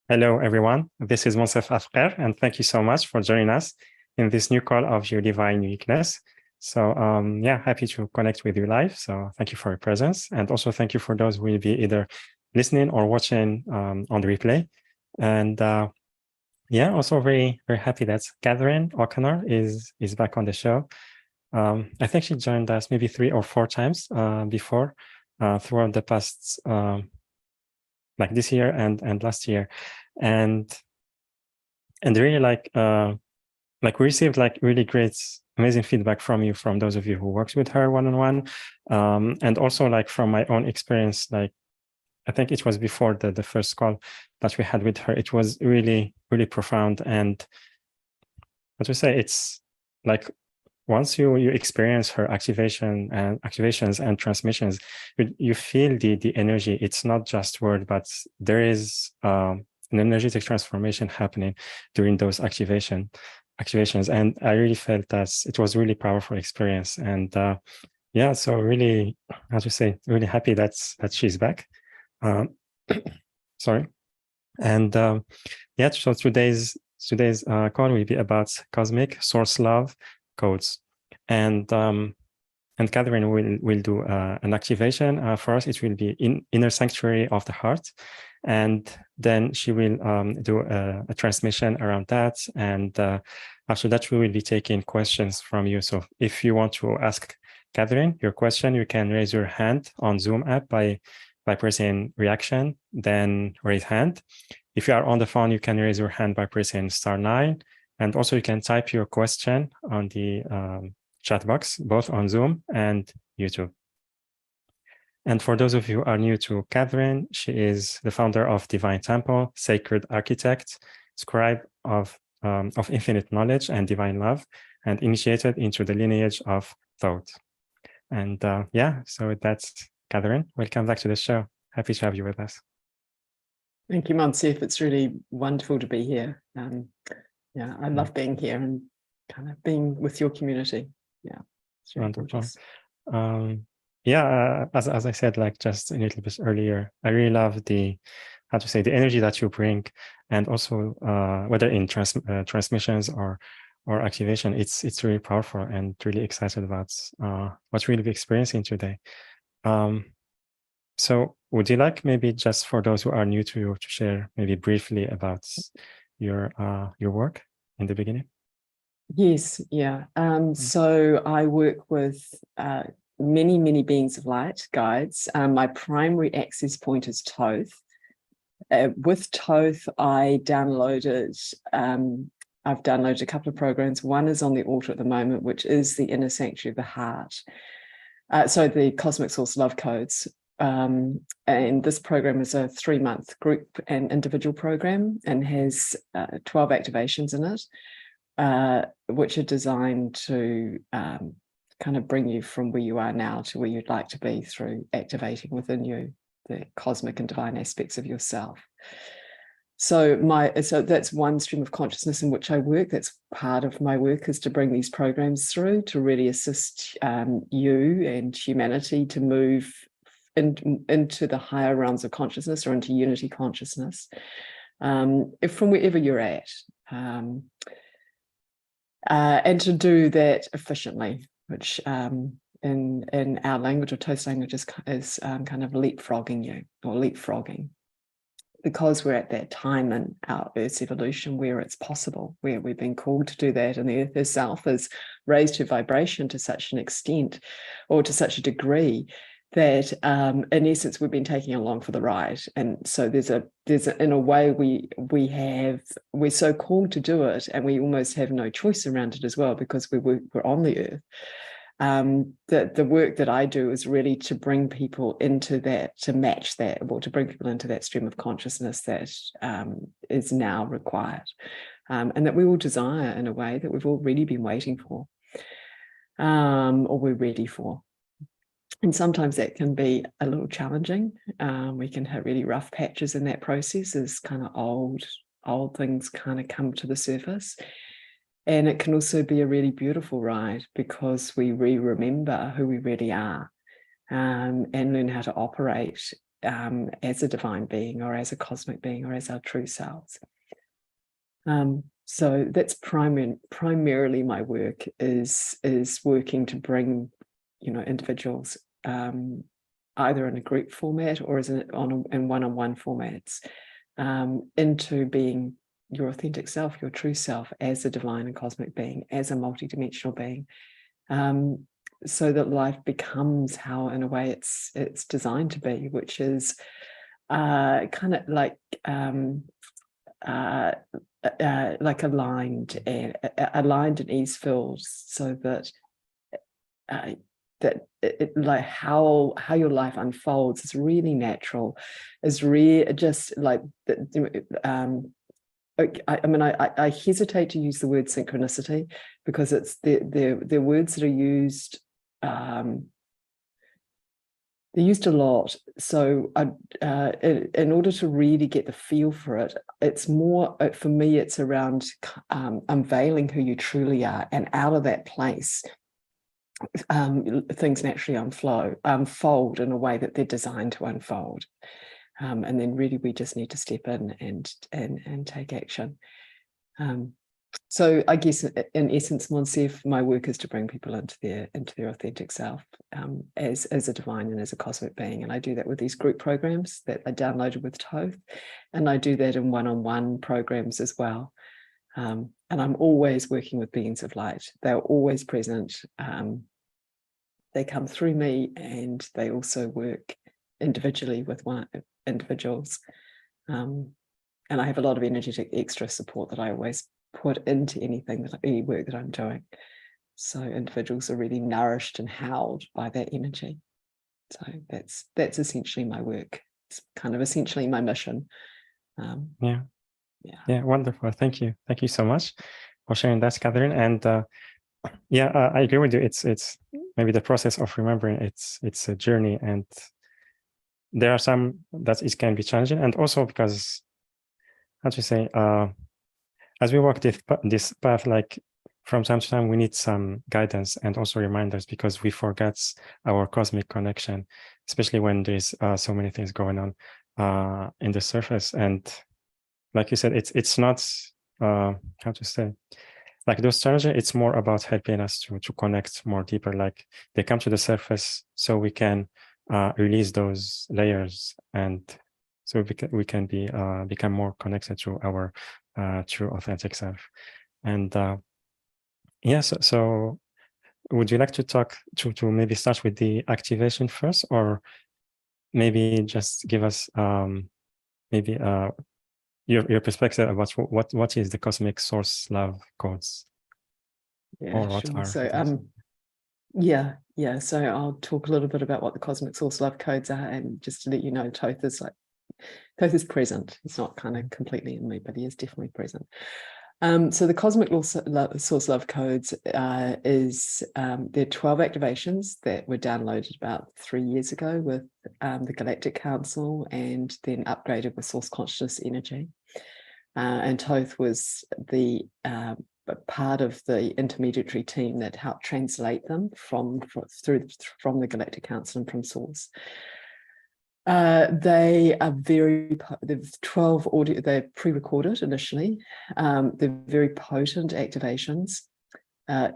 Hello, everyone. This is 𝗖𝗢𝗢𝗡𝗡𝗥, and thank you so much for joining us in this new call of your divine uniqueness. So yeah, happy to connect with you live. So thank you for your presence. And also thank you for those who will be either listening or watching on the replay. And yeah, also very, very happy that 𝗢'𝗖𝗢𝗡𝗥𝗡𝗘 is back on the show. I think she joined us maybe 3 or 4 times before throughout the past like this year and last year, and really like we received like really great, amazing feedback from you, from those of you who worked with her one-on-one, and also like from my own experience. Like I think it was before the first call that we had with her. It was really, really profound, and what to say, it's like once you experience her activations and transmissions, you feel the energy. It's not just word, but there is an energetic transformation happening during those activations. And I really felt that it was really powerful experience. And yeah, so really, how to say, really happy that she's back. Sorry. And yeah, so today's call will be about cosmic source love codes, and Catherine will do an activation for us. It will be in inner sanctuary of the heart, and then she will do a transmission around that. And after that, we will be taking questions from you. So if you want to ask Catherine your question, you can raise your hand on Zoom app by pressing reaction, then raise hand. If you are on the phone, you can raise your hand by pressing *9. And also you can type your question on the chat box, both on Zoom and YouTube. And for those of you who are new to Catherine, she is the founder of Divine Temple, sacred architect, scribe of infinite knowledge and divine love, and initiated into the lineage of Thoth. And yeah, so that's Catherine. Welcome back to the show. Happy to have you with us. Thank you, Monsif. It's really wonderful to be here. Yeah, I love being here and kind of being with your community. Yeah, it's really wonderful. Yeah, as I said, like just a little bit earlier, I really love the, how to say, the energy that you bring, and also whether in transmissions or activation, it's really powerful, and really excited about what we'll be experiencing today. So would you like, maybe just for those who are new to you, to share maybe briefly about your work in the beginning? Yes, yeah. So I work with many beings of light, guides. My primary access point is Thoth. With Thoth, I've downloaded a couple of programs. One is on the altar at the moment, which is the Inner Sanctuary of the Heart. So the Cosmic Source Love Codes. And this program is a 3-month group and individual program, and has 12 activations in it, which are designed to kind of bring you from where you are now to where you'd like to be, through activating within you the cosmic and divine aspects of yourself. So that's one stream of consciousness in which I work. That's part of my work, is to bring these programs through to really assist you and humanity to move into the higher realms of consciousness, or into unity consciousness, from wherever you're at, and to do that efficiently, which in our language, or Thoth language, is kind of leapfrogging you, or leapfrogging, because we're at that time in our Earth's evolution where it's possible, where we've been called to do that, and the Earth herself has raised her vibration to such an extent, or to such a degree, that in essence we've been taking along for the ride. And so there's in a way we're so called to do it, and we almost have no choice around it as well, because we're on the Earth. The work that I do is really to bring people into that, to match that, or to bring people into that stream of consciousness that is now required, and that we all desire in a way that we've already been waiting for, or we're ready for. And sometimes that can be a little challenging. We can have really rough patches in that process, as kind of old things kind of come to the surface. And it can also be a really beautiful ride, because we remember who we really are, and learn how to operate as a divine being or as a cosmic being or as our true selves. So that's primarily my work is working to bring, individuals either in a group format or as in one-on-one formats into being your authentic self, your true self, as a divine and cosmic being, as a multidimensional being, so that life becomes how, in a way, it's designed to be, which is kind of like aligned and ease-filled, so that like how your life unfolds is really natural, is just like I hesitate to use the word synchronicity because it's they're words that are used. They're used a lot. So in order to really get the feel for it, it's more, for me, it's around unveiling who you truly are. And out of that place, things naturally unfold in a way that they're designed to unfold. And then really we just need to step in and take action. So I guess in essence, Monsif, my work is to bring people into their authentic self as a divine and as a cosmic being. And I do that with these group programs that I downloaded with Thoth. And I do that in one-on-one programs as well. And I'm always working with beings of light. They're always present. They come through me, and they also work individually with individuals. And I have a lot of energetic extra support that I always put into any work that I'm doing. So individuals are really nourished and held by that energy. So that's essentially my work. It's kind of essentially my mission. Yeah, wonderful. Thank you so much for sharing that, Catherine. And I agree with you. It's maybe the process of remembering. It's a journey, and there are some that it can be challenging, and also because, how to say, as we walk this path, like from time to time, we need some guidance and also reminders, because we forget our cosmic connection, especially when there's so many things going on in the surface. And like you said, it's not how to say, like those challenges, it's more about helping us to connect more deeper. Like they come to the surface so we can release those layers, and so we can become more connected to our true authentic self. And so would you like to talk to maybe start with the activation first, or maybe just give us maybe your perspective about what is the cosmic source love codes? Yeah, sure. So so I'll talk a little bit about what the cosmic source love codes are, and just to let you know, Thoth is present. He's not kind of completely in me, but he is definitely present. So the cosmic source love codes is they're 12 activations that were downloaded about 3 years ago with the Galactic Council, and then upgraded with source consciousness energy. And Thoth was the part of the intermediary team that helped translate them from the Galactic Council and from source. They are they've 12 audio, they're pre-recorded initially. They're very potent activations.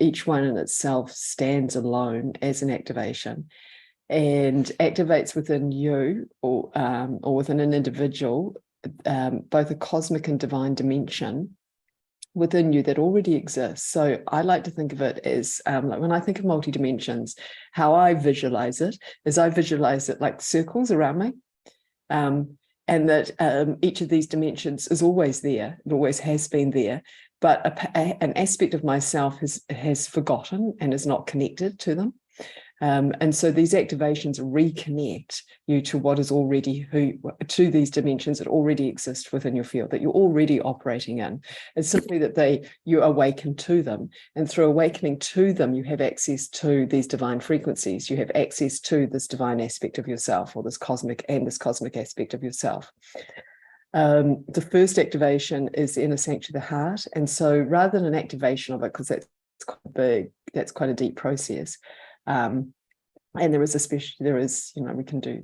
Each one in itself stands alone as an activation and activates within you or within an individual, both a cosmic and divine dimension within you that already exists. So I like to think of it as, like when I think of multi-dimensions, how I visualize it is I visualize it like circles around me, and that each of these dimensions is always there. It always has been there, but an aspect of myself has forgotten and is not connected to them. And so these activations reconnect you to what is already to these dimensions that already exist within your field, that you're already operating in. It's simply that you awaken to them, and through awakening to them, you have access to these divine frequencies. You have access to this divine aspect of yourself, or this cosmic aspect of yourself. The first activation is the inner sanctuary of the heart, and so rather than an activation of it, because that's quite big, that's quite a deep process. And there is, we can do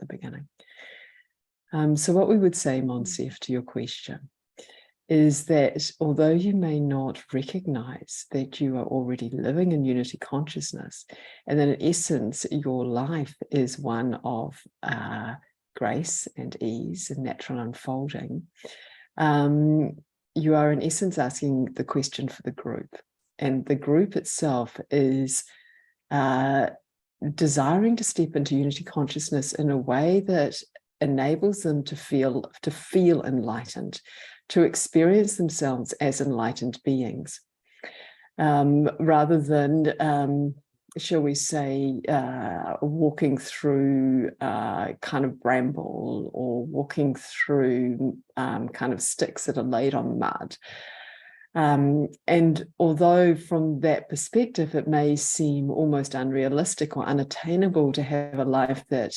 the beginning. So what we would say, Monsef, to your question is that although you may not recognize that you are already living in unity consciousness, and that in essence, your life is one of grace and ease and natural unfolding, you are in essence asking the question for the group. And the group itself is desiring to step into unity consciousness in a way that enables them to feel enlightened, to experience themselves as enlightened beings, rather than, shall we say, walking through kind of bramble, or walking through kind of sticks that are laid on mud. And although from that perspective, it may seem almost unrealistic or unattainable to have a life that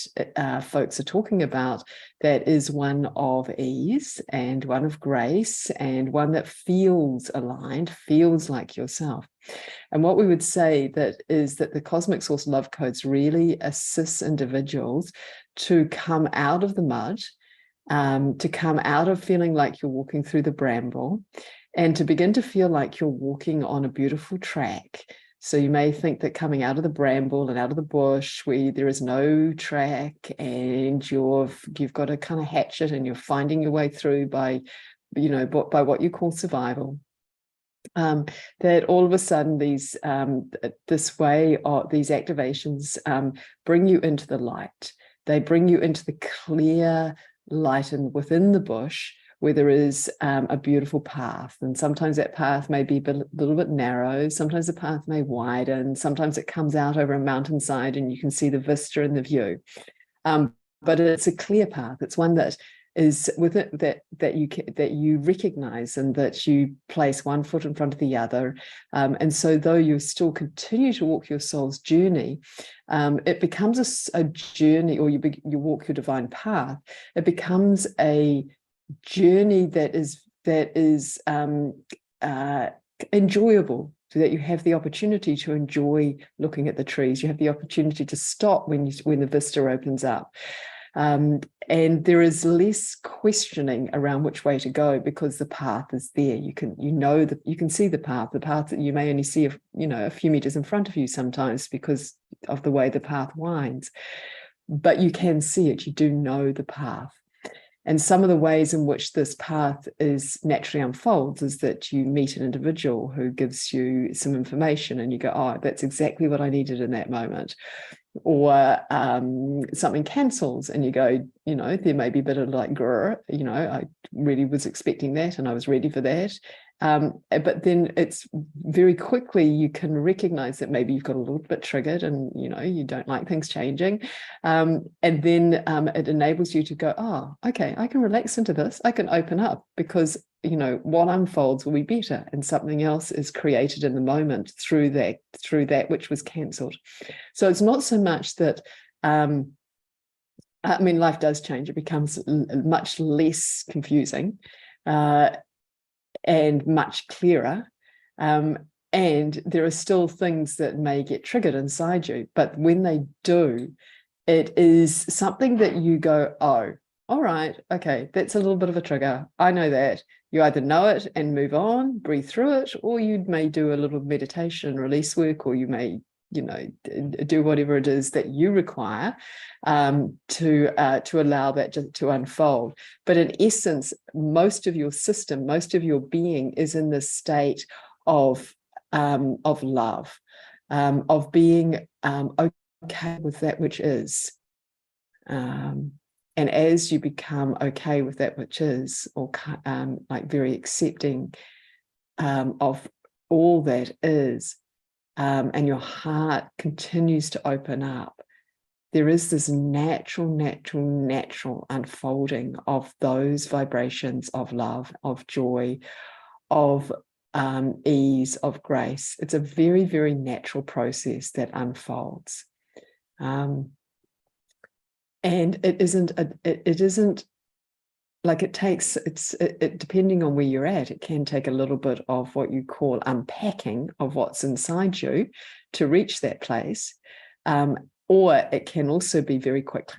folks are talking about, that is one of ease and one of grace and one that feels aligned, feels like yourself. And what we would say is that the Cosmic Source Love Codes really assist individuals to come out of the mud, to come out of feeling like you're walking through the bramble, and to begin to feel like you're walking on a beautiful track. So you may think that coming out of the bramble and out of the bush where there is no track, and you've got to kind of hatch it, and you're finding your way through by what you call survival. That all of a sudden these activations bring you into the light. They bring you into the clear light and within the bush, where there is a beautiful path. And sometimes that path may be a little bit narrow, sometimes the path may widen, sometimes it comes out over a mountainside and you can see the vista and the view. But it's a clear path. It's one that is with it that you recognize and that you place one foot in front of the other. And so though you still continue to walk your soul's journey, it becomes a journey, or you walk your divine path. It becomes a journey that is enjoyable, so that you have the opportunity to enjoy looking at the trees. You have the opportunity to stop when the vista opens up. And there is less questioning around which way to go, because the path is there. You can see the path that you may only see a few meters in front of you sometimes because of the way the path winds, but you can see it. You do know the path. And some of the ways in which this path is naturally unfolds is that you meet an individual who gives you some information and you go, oh, that's exactly what I needed in that moment. Or something cancels and you go, there may be a bit of like, I really was expecting that and I was ready for that. But then it's very quickly you can recognize that maybe you've got a little bit triggered and you don't like things changing, and then it enables you to go, oh, okay, I can relax into this, I can open up, because what unfolds will be better, and something else is created in the moment through that which was cancelled. So it's not so much that life does change. It becomes much less confusing and much clearer. And there are still things that may get triggered inside you, but when they do, it is something that you go, oh, all right, okay, that's a little bit of a trigger. I know that. You either know it and move on, breathe through it, or you may do a little meditation release work, or you may do whatever it is that you require to allow that to unfold. But in essence, most of your system, most of your being is in this state of love, of being okay with that which is. And as you become okay with that which is, or like very accepting of all that is, and your heart continues to open up, there is this natural unfolding of those vibrations of love, of joy, of ease, of grace. It's a very, very natural process that unfolds. And it isn't like it takes, depending on where you're at, it can take a little bit of what you call unpacking of what's inside you to reach that place. Or it can also be very quick,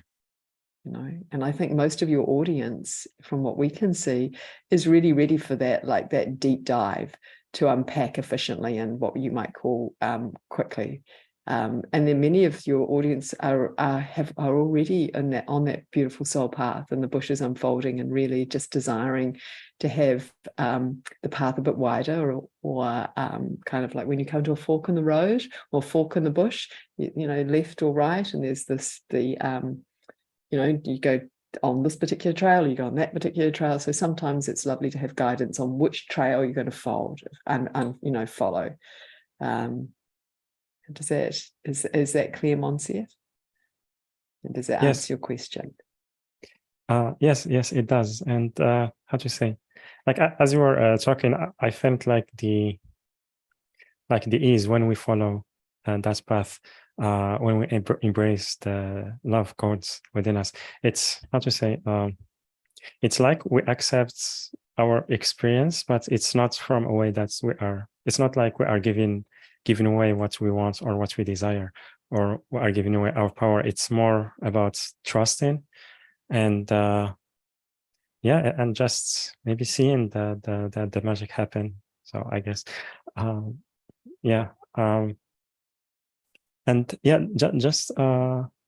and I think most of your audience, from what we can see, is really ready for that, like that deep dive to unpack efficiently and what you might call quickly. And then many of your audience are already on that beautiful soul path, and the bush is unfolding, and really just desiring to have the path a bit wider, or kind of like when you come to a fork in the road or fork in the bush, left or right, and there's you go on this particular trail, you go on that particular trail. So sometimes it's lovely to have guidance on which trail you're going to fold and follow. Is that clear, Monsieur? And does that answer your question? Yes, it does. And how to say, like as you were talking, I felt like the ease when we follow that path, when we embrace the love codes within us. It's how to say, it's like we accept our experience, but it's not from a way that we are. It's not like we are giving away what we want or what we desire, or we are giving away our power. It's more about trusting and and just maybe seeing the magic happen. So I guess just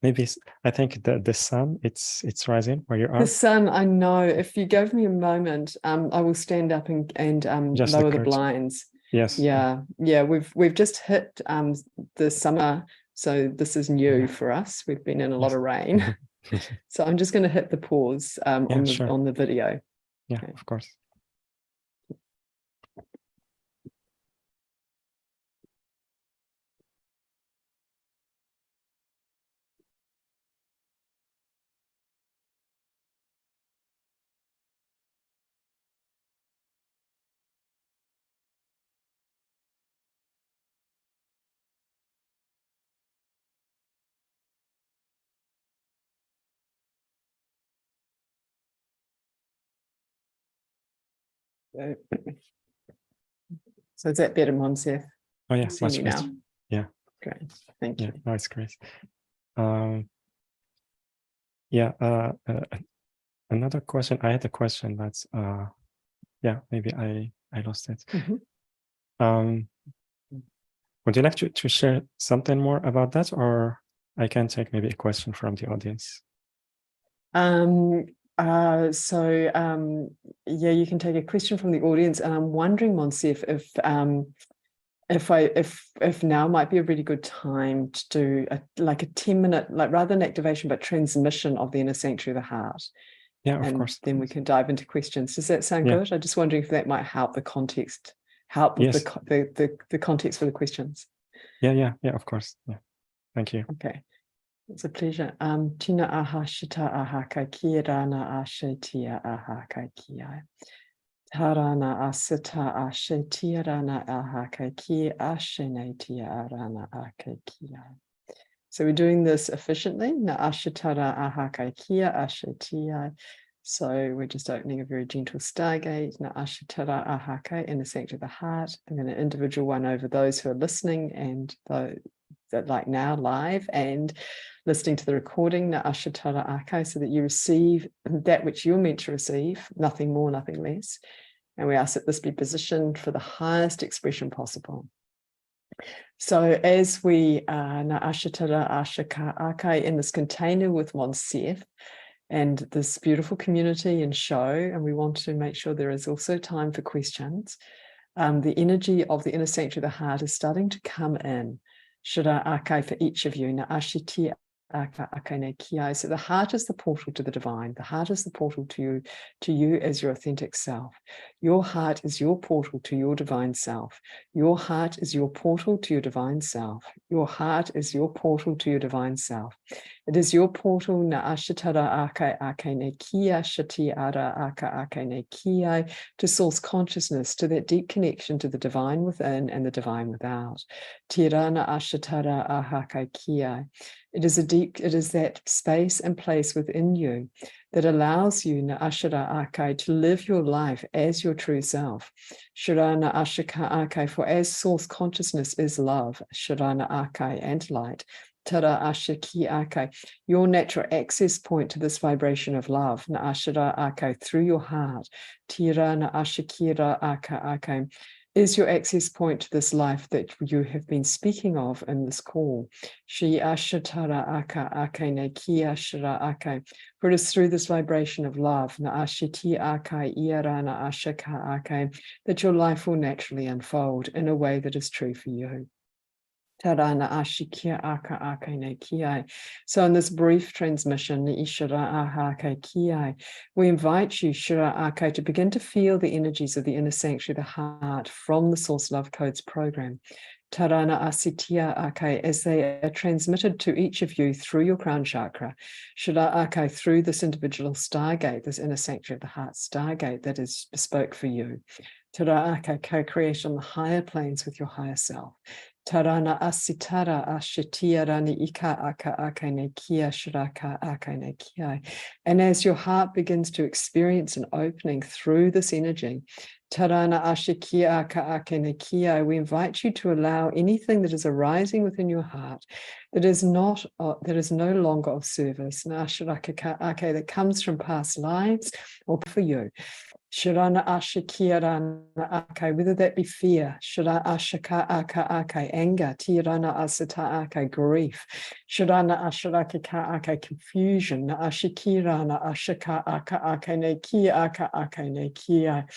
maybe I think the sun, it's rising where you are. The sun, I know. If you give me a moment, I will stand up and lower the blinds. Yes. Yeah. We've just hit the summer, so this is new for us. We've been in a lot of rain, so I'm just going to hit the pause on the video. Yeah, okay. Of course. So is that better, Monsif? Oh yeah, See much me better. now. Yeah. Great. Thank Yeah, you. no, it's great. Yeah, another question. I had a question that's yeah, maybe I lost it. Would you like to share something more about that, or I can take maybe a question from the audience? Yeah, you can take a question from the audience, and I'm wondering, Monsif, if now might be a really good time to do like a 10-minute, like rather than activation, but transmission of the inner sanctuary of the heart. Yeah, of course. Then we can dive into questions. Does that sound Yeah. good? I'm just wondering if that might help the context, help with the context for the questions. Yeah, of course. Yeah. Thank you. Okay. It's a pleasure. Tina aha shita aha kai kia rana ashe tia aha kai kia. Tarana asita ashe tia rana aha kai kia ashe ne tia rana ake kia. So we're doing this efficiently. Na ashe tara aha kai kia ashe tia. So we're just opening a very gentle stargate. Na ashe tara aha kai, in the sanctuary of the heart, and then an individual one over those who are listening and those that like now live and listening to the recording, na ashe tara aha, so that you receive that which you're meant to receive, nothing more, nothing less. And we ask that this be positioned for the highest expression possible. So as we na ashe tara ashe ka akai in this container with Monsif and this beautiful community and show, and we want to make sure there is also time for questions. The energy of the inner sanctuary of the heart is starting to come in. Shira akai for each of you. Na ashe tia aka akane kia. So the heart is the portal to the divine. The heart is the portal to you as your authentic self. Your heart is your portal to your divine self. Your heart is your portal to your divine self. Your heart is your portal to your divine self. It is your portal na ashatara aka akane kia shati ara aka akane kia to source consciousness, to that deep connection to the divine within and the divine without. Tirana ashatara ahaka kia. It is that space and place within you that allows you na ashara akai to live your life as your true self. Shirana ashaka akai, for as source consciousness is love, shirana akai and light. Tara ashaki akai, your natural access point to this vibration of love, na ashara akai, through your heart. Tirana ashakira akai is your access point to this life that you have been speaking of in this call. Shi ashatara aka akane ki ashara aka. For it is through this vibration of love, na ashiti aka iarana ashaka aka, that your life will naturally unfold in a way that is true for you. Tarana ashikia aka akane kiai. So in this brief transmission, ishara aha kiai, we invite you, shara aka, to begin to feel the energies of the inner sanctuary, the heart, from the Source Love Codes program. Tarana asitia aka, as they are transmitted to each of you through your crown chakra. Shara aka, through this individual stargate, this inner sanctuary of the heart stargate that is bespoke for you. Tara aka, co-creation on the higher planes with your higher self. Tarana asitara ashitia rani ika aka akane kia shiraka akane kia. And as your heart begins to experience an opening through this energy, Tarana ashikia aka akane kia, we invite you to allow anything that is arising within your heart that is no longer of service, that comes from past lives or for you. Shirana ashakia rana akai, whether that be fear, shira ashaka aka akai, anger, tirana asata akai, grief, shirana asharaka akai, confusion, na ashikirana ashaka aka akai ne kia aka akai ne kia,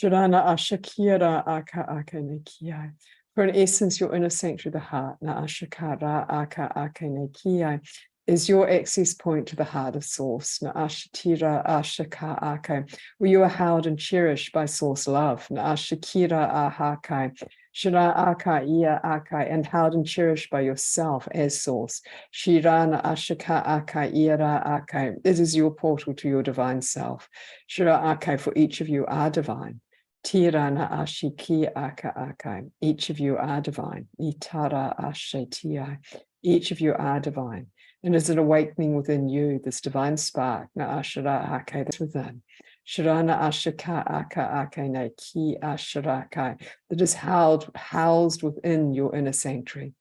shirana ashakira aka akai ne kia. For in essence, your inner sanctuary, the heart, na ashakara aka akai ne kia, is your access point to the heart of Source, na ashatira ashaka akai, where you are held and cherished by Source love, na ashakira ahakai, shira akai ia akai, and held and cherished by yourself as Source. Shira na ashaka akai ira akai. It is your portal to your divine self. Shira akai, for each of you are divine. Tirana ashiki aka akai. Each of you are divine. Itara ashetia. Each of you are divine. And as an awakening within you, this divine spark, na ashara ake, that's within. Sharana ashaka aka akane ki asharakai, that is housed within your inner sanctuary.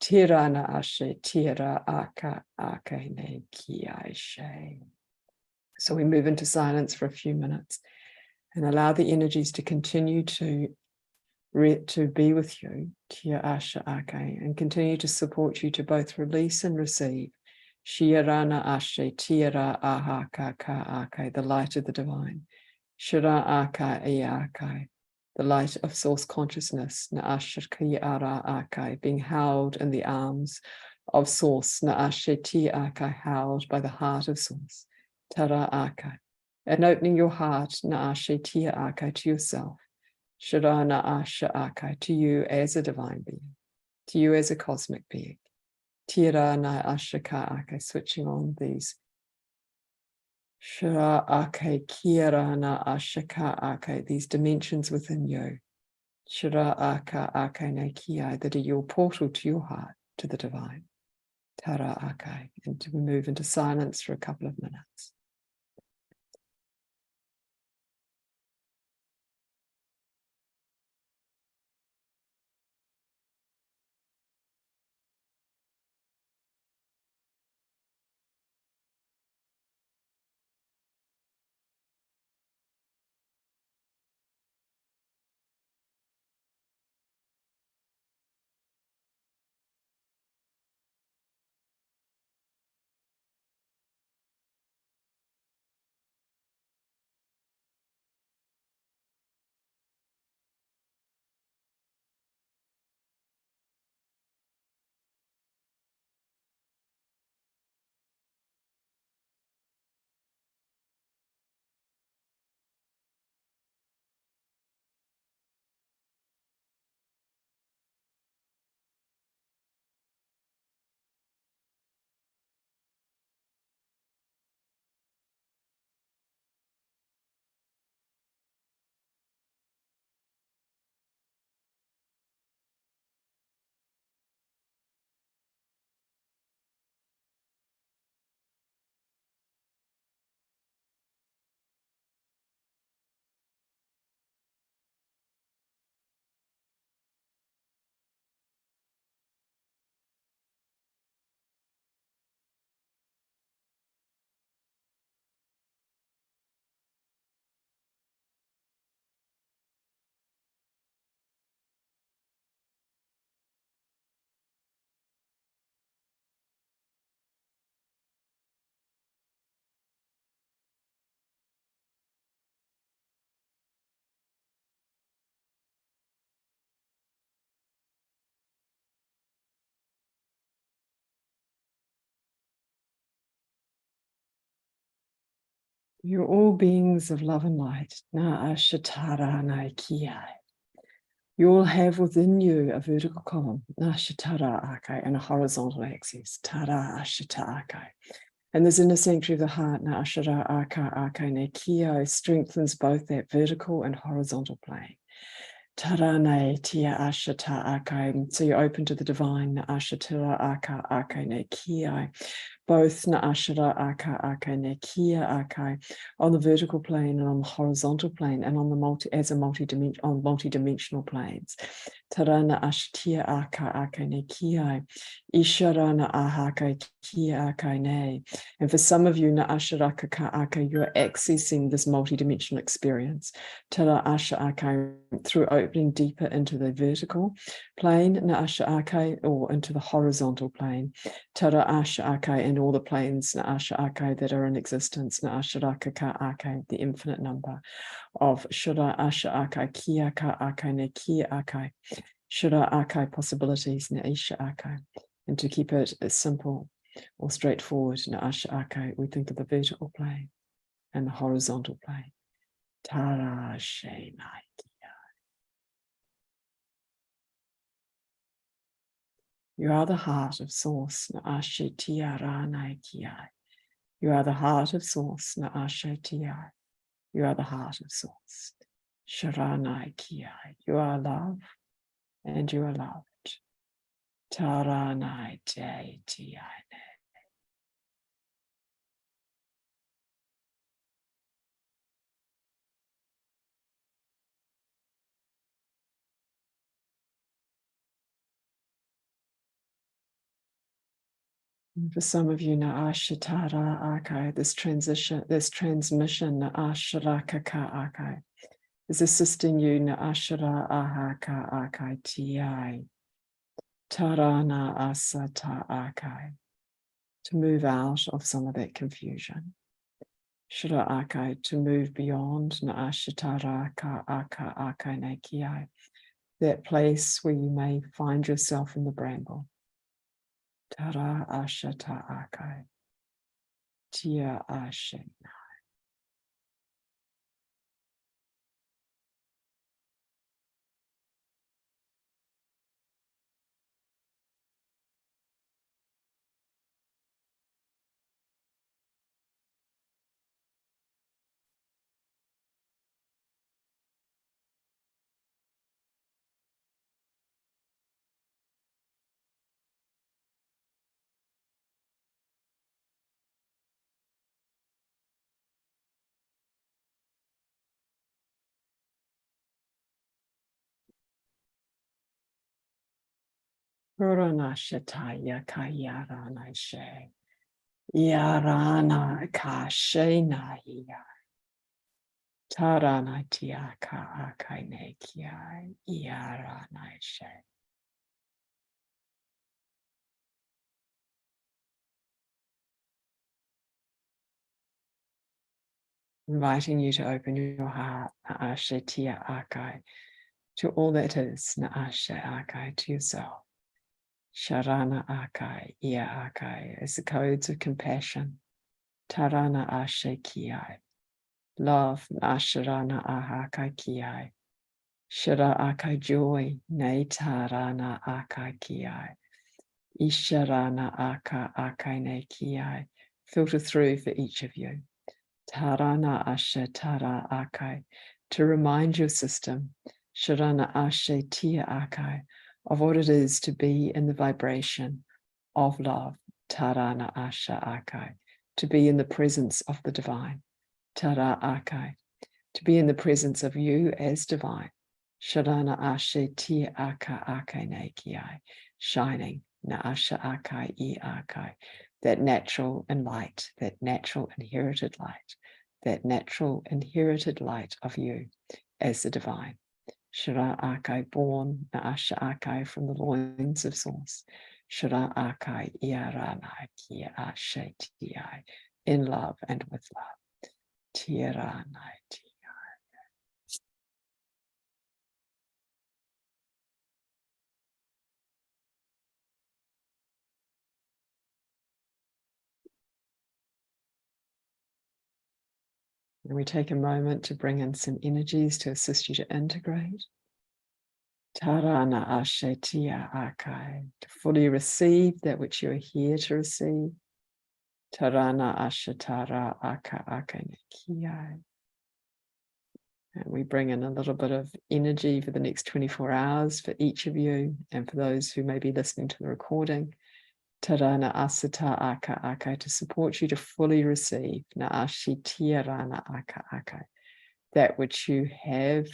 Tirana ashe tira aka akane ki aishe. So we move into silence for a few minutes and allow the energies to continue to be with you, Tia Asha Ake, and continue to support you to both release and receive. Shiarana Ashe Tira Aha Ka Ake, the light of the divine. Shira Aka Ake, the light of source consciousness. Naasha Kiyara Ake, being held in the arms of source. Naashe Ti Ake, held by the heart of source. Tara Ake, and opening your heart, Naashe Tia Ake, to yourself. Sharana Asha Ake, to you as a divine being, to you as a cosmic being. Tirana Ashaka Ake, switching on these. Shara Ake, Kirana Ashaka Ake, these dimensions within you. Shara Aka Ake Nekiai, that are your portal to your heart, to the divine. Tara Ake, and we move into silence for a couple of minutes. You're all beings of love and light. Naashatara Naikiai. You all have within you a vertical column, Nashatara Ake, and a horizontal axis, Tara Ashata Ake. And this inner sanctuary of the heart, Naashara Aka Ake Nekio, strengthens both that vertical and horizontal plane. Tarane tia ashata ake. So you're open to the divine, Naashatara Aka Ake Nekio. Both Naashara Aka Ake Nekia Ake on the vertical plane and on the horizontal plane, and on the multi-dimensional planes. Tarana Ashtia Aka Ake Nekia, Isharana Ahake Kia Ake Ne. And for some of you, Naasharaka Ka Ake, you're accessing this multi-dimensional experience. Tara Asha Ake, through opening deeper into the vertical plane, Naasha Ake, or into the horizontal plane. Tara Asha Ake, and all the planes Naasha Ake that are in existence, Naasharaka Ka Ake, the infinite number of Shura Asha Ake, Kia Ka Ake, Ne Kia Ake, Shura Ake possibilities, Naisha Ake. And to keep it as simple or straightforward, Naasha Ake, we think of the vertical plane and the horizontal plane. Tara She Nai. You are the heart of source, Naashe Tiara Naikiai. You are the heart of source, Naashe Tiai. You are the heart of source. Sharanai Kiai. You are love and you are loved. Taranai Te Tiai. And for some of you, Na'ashatara-akai, this transmission, Na'asharaka-akai, is assisting you, Na'ashara-ahaka-akai ti, Tarana asata-akai, to move out of some of that confusion. Shara-akai, to move beyond Na'ashatara-ka-aka-akai nekiai, that place where you may find yourself in the bramble. Tara ashata akai. Tia ashe. Purana shataya kayarana she. Yarana kashena hiya. Tarana tia ka akaine kiai. Yarana she. Inviting you to open your heart, Naashe tia akai, to all that is, Naashe akai, to yourself. Sharana akai, ia akai, as the codes of compassion. Tarana ashe kiai. Love, Asharana ahakai kiai. Shara akai joy, ne tarana akai kiai. Isharana aka akai ne kiai. Filter through for each of you. Tarana ashe tara akai. To remind your system, Sharana ashe tia akai, of what it is to be in the vibration of love. Tarana asha akai. To be in the presence of the divine. Tara akai. To be in the presence of you as divine. Sharana ashe tia aka akai nekiai. Shining. Na asha akai I akai. That natural and light, that natural inherited light, that natural inherited light of you as the divine. Shara akai, born, na asha akai, from the loins of source. Shara akai iaranai kia ashe tiai, in love and with love. Tiaranai tiai. And we take a moment to bring in some energies to assist you to integrate. Tarana ashe tia akai, to fully receive that which you are here to receive. Tarana ashatara aka akai nekiai. And we bring in a little bit of energy for the next 24 hours for each of you and for those who may be listening to the recording. Tarana asata aka akai, to support you to fully receive na ashi tiarana aka akai, that which you have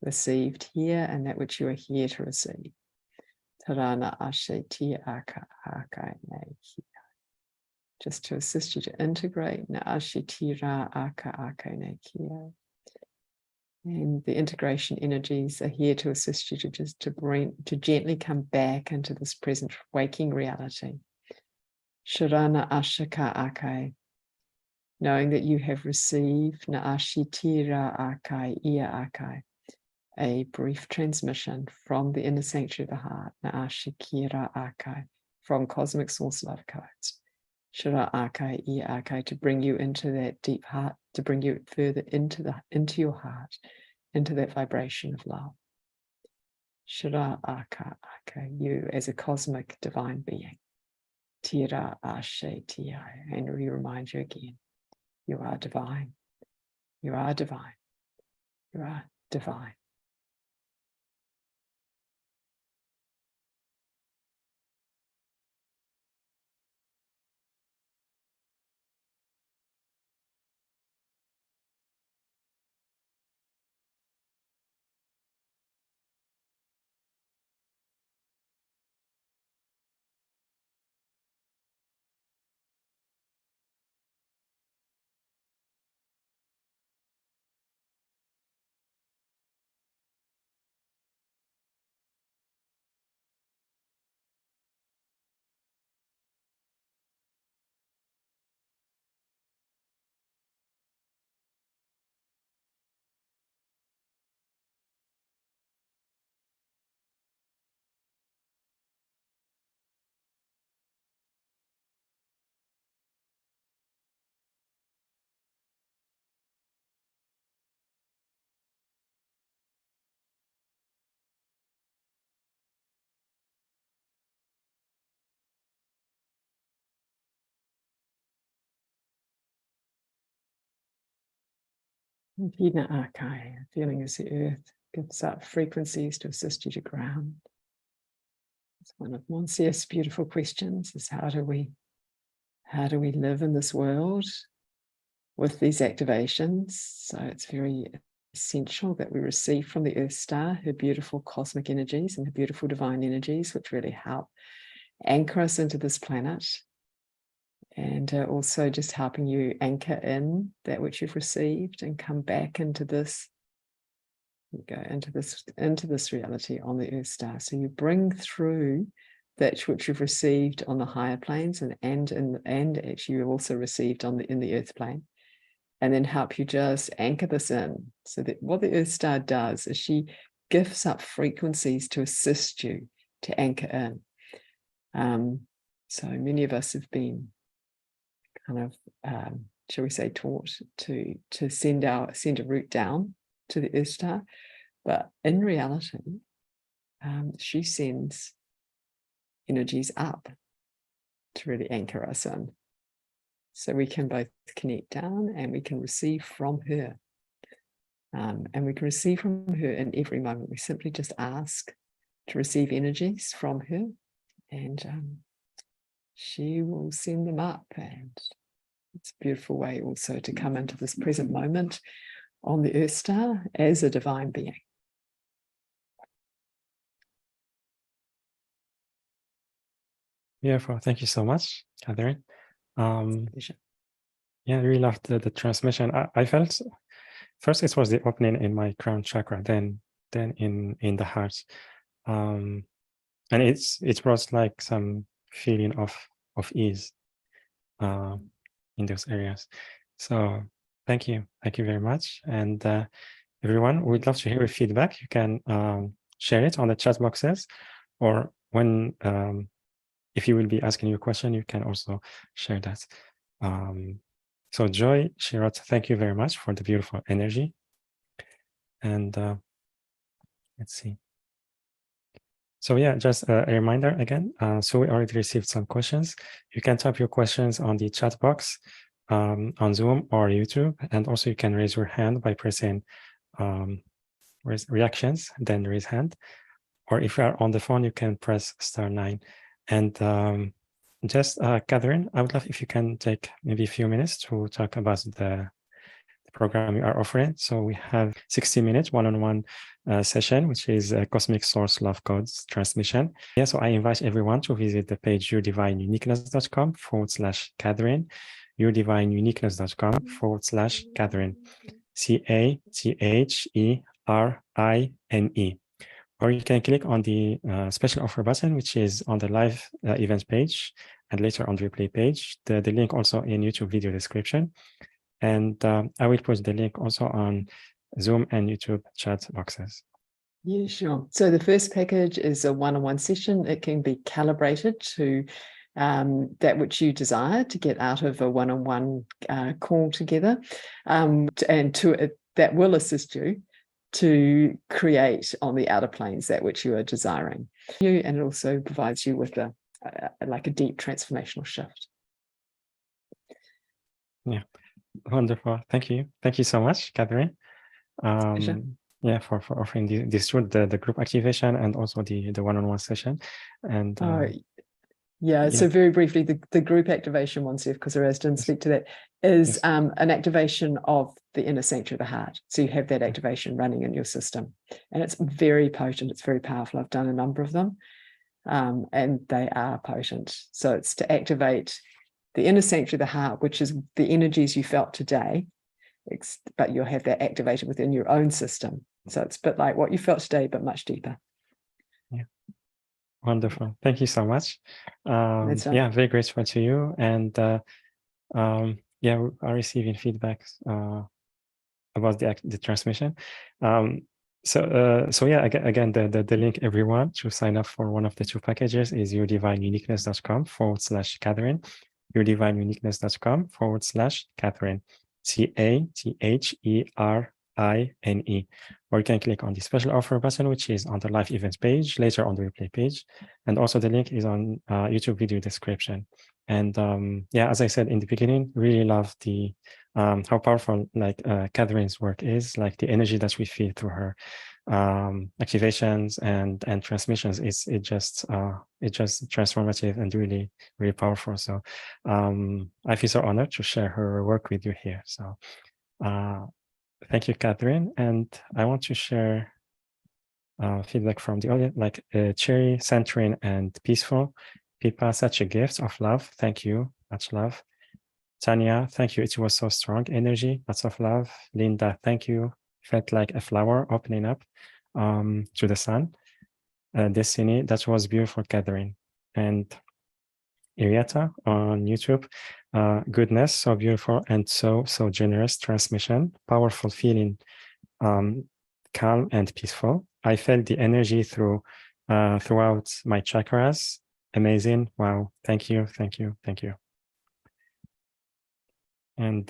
received here and that which you are here to receive. Tarana ashe tia aka akai nekiai. Just to assist you to integrate na ashi tira aka akai nekiai. And the integration energies are here to assist you to gently come back into this present waking reality. Sharana ashaka akai, knowing that you have received naashitira akai ia akai, a brief transmission from the inner sanctuary of the heart, naashikira akai, from cosmic source love codes. Shara akai ia akai, to bring you into that deep heart, to bring you further into your heart, into that vibration of love. Shara aka aka, you as a cosmic divine being. Tira ashe ti, and we remind you again, you are divine. You are divine. You are divine. 𝗢'𝗢𝗢𝗡𝗢𝗥, feeling as the earth gives up frequencies to assist you to ground. It's one of Monsieur's beautiful questions, is how do we live in this world with these activations? So it's very essential that we receive from the Earth Star her beautiful cosmic energies and her beautiful divine energies, which really help anchor us into this planet, and also just helping you anchor in that which you've received and come back into this, into this reality on the Earth Star. So you bring through that which you've received on the higher planes, and actually you also received in the Earth plane, and then help you just anchor this in. So that what the Earth Star does is she gifts up frequencies to assist you to anchor in. So many of us have been kind of, shall we say, taught to send a route down to the Earth Star, but in reality, she sends energies up to really anchor us in. So we can both connect down and we can receive from her. And we can receive from her in every moment. We simply just ask to receive energies from her, and she will send them up. And it's a beautiful way also to come into this present moment on the Earth Star as a divine being. Beautiful. Thank you so much, Catherine. Yeah, I really loved the transmission. I felt first it was the opening in my crown chakra, then in the heart, and it brought like some feeling of ease in those areas. So thank you very much. And everyone, we'd love to hear your feedback. You can share it on the chat boxes, or when if you will be asking your question, you can also share that. So Joy, Shirot, thank you very much for the beautiful energy. And let's see. So yeah, just a reminder again. So we already received some questions. You can type your questions on the chat box on Zoom or YouTube. And also you can raise your hand by pressing reactions, then raise hand. Or if you are on the phone, you can press *9. And just Catherine, I would love if you can take maybe a few minutes to talk about the program you are offering. So we have 60-minute one-on-one session, which is a Cosmic Source Love Codes transmission. Yeah, so I invite everyone to visit the page yourdivineuniqueness.com/Catherine, yourdivineuniqueness.com/Catherine, 𝗖𝗢𝗢𝗢𝗡𝗢𝗢. Or you can click on the special offer button, which is on the live event page and later on the replay page. The link also in YouTube video description. And I will put the link also on Zoom and YouTube chat boxes. Yeah, sure. So the first package is a one-on-one session. It can be calibrated to that which you desire to get out of a one-on-one call together, and that will assist you to create on the outer planes that which you are desiring. And it also provides you with like a deep transformational shift. Yeah, wonderful. Thank you so much, Catherine. Yeah, for offering this tool, the group activation and also the one-on-one session. And yeah, so very briefly, the group activation one, because Raz didn't speak to that, is an activation of the inner sanctuary of the heart. So you have that activation running in your system, and it's very potent. It's very powerful. I've done a number of them, and they are potent. So it's to activate the inner sanctuary of the heart, which is the energies you felt today, but you'll have that activated within your own system. So it's a bit like what you felt today, but much deeper. Yeah. Wonderful. Thank you so much. Yeah, very grateful to you. And yeah, we are receiving feedback about the transmission. So yeah, again, the link, everyone, to sign up for one of the two packages is yourdivineuniqueness.com/Catherine, yourdivineuniqueness.com/Catherine, 𝗖𝗢𝗢𝗢𝗢𝗢𝗢. Or you can click on the special offer button, which is on the live event page, later on the replay page. And also the link is on YouTube video description. And yeah, as I said in the beginning, really love the how powerful like Catherine's work is, like the energy that we feel through her activations and transmissions. It just transformative and really powerful. So I feel so honored to share her work with you here. So thank you, Catherine. And I want to share feedback from the audience, like Cherry, Centering, and Peaceful. Pipa, such a gift of love. Thank you. Much love. Tanya, thank you. It was so strong energy. Lots of love. Linda, thank you. Felt like a flower opening up to the sun. Destiny, that was beautiful, Catherine. And Iriata on YouTube, goodness, so beautiful and so generous transmission, powerful feeling, calm and peaceful. I felt the energy throughout my chakras. Amazing. Wow. Thank you. Thank you. Thank you. And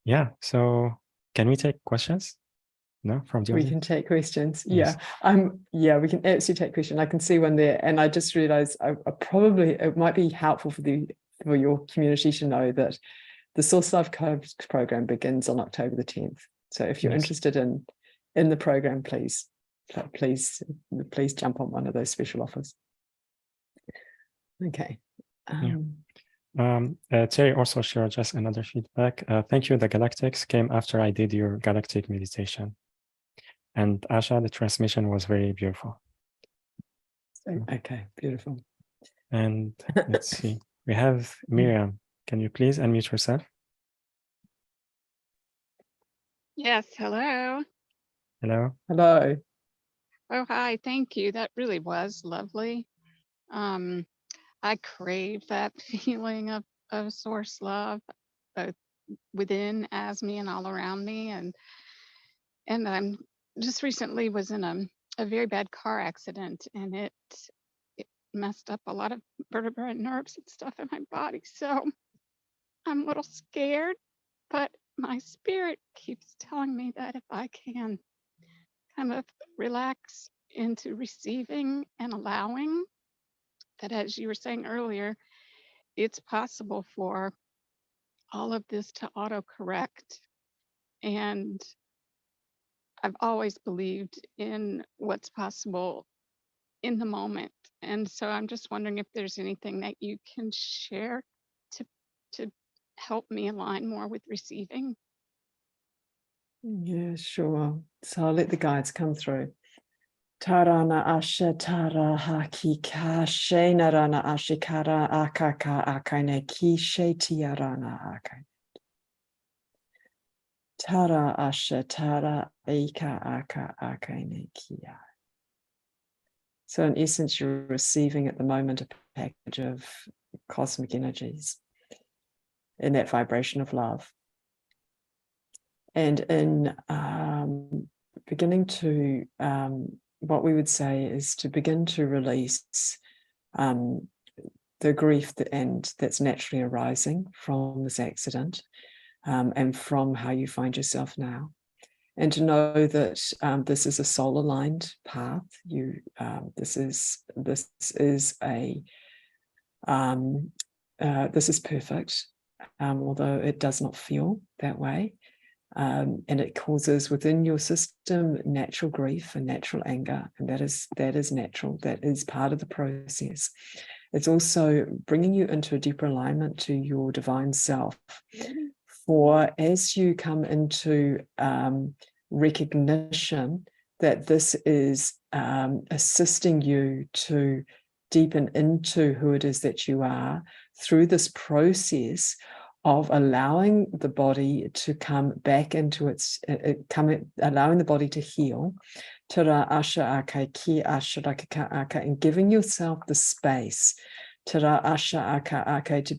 yeah, so can we take questions? No, from the audience? We can take questions. Yes. Yeah, we can absolutely take questions. I can see one there, and I just realized I probably it might be helpful for your community to know that the Source Life Codes program begins on October the 10th. So if you're interested in the program, please jump on one of those special offers. Okay. Terry also shared just another feedback. Thank you. The Galactics came after I did your Galactic meditation. And Asha, the transmission was very beautiful. Okay, beautiful. And let's see. We have Miriam. Can you please unmute yourself? Yes, hello. Hello. Hello. Oh, hi, thank you. That really was lovely. I crave that feeling of source love, both within as me and all around me. And I'm just recently was in a very bad car accident, and it messed up a lot of vertebrae and nerves and stuff in my body. So I'm a little scared, but my spirit keeps telling me that if I can kind of relax into receiving and allowing, that, as you were saying earlier, it's possible for all of this to autocorrect. And I've always believed in what's possible in the moment. And so I'm just wondering if there's anything that you can share to help me align more with receiving. Yeah, sure. So I'll let the guides come through. Tarana asha tara haki ka she narana ashikara akaka akane ki she tiarana akai. Tara asha tara eka aka akane kia. So in essence, you're receiving at the moment a package of cosmic energies in that vibration of love. And in beginning to, what we would say is to begin to release the grief that's naturally arising from this accident and from how you find yourself now. And to know that this is a soul-aligned path. This is perfect, although it does not feel that way. And it causes within your system natural grief and natural anger, and that is natural. That is part of the process. It's also bringing you into a deeper alignment to your divine self. For as you come into recognition that this is assisting you to deepen into who it is that you are through this process of allowing the body to come back into its, allowing the body to heal, tara asha aka ki asha aka, and giving yourself the space, tara asha aka, to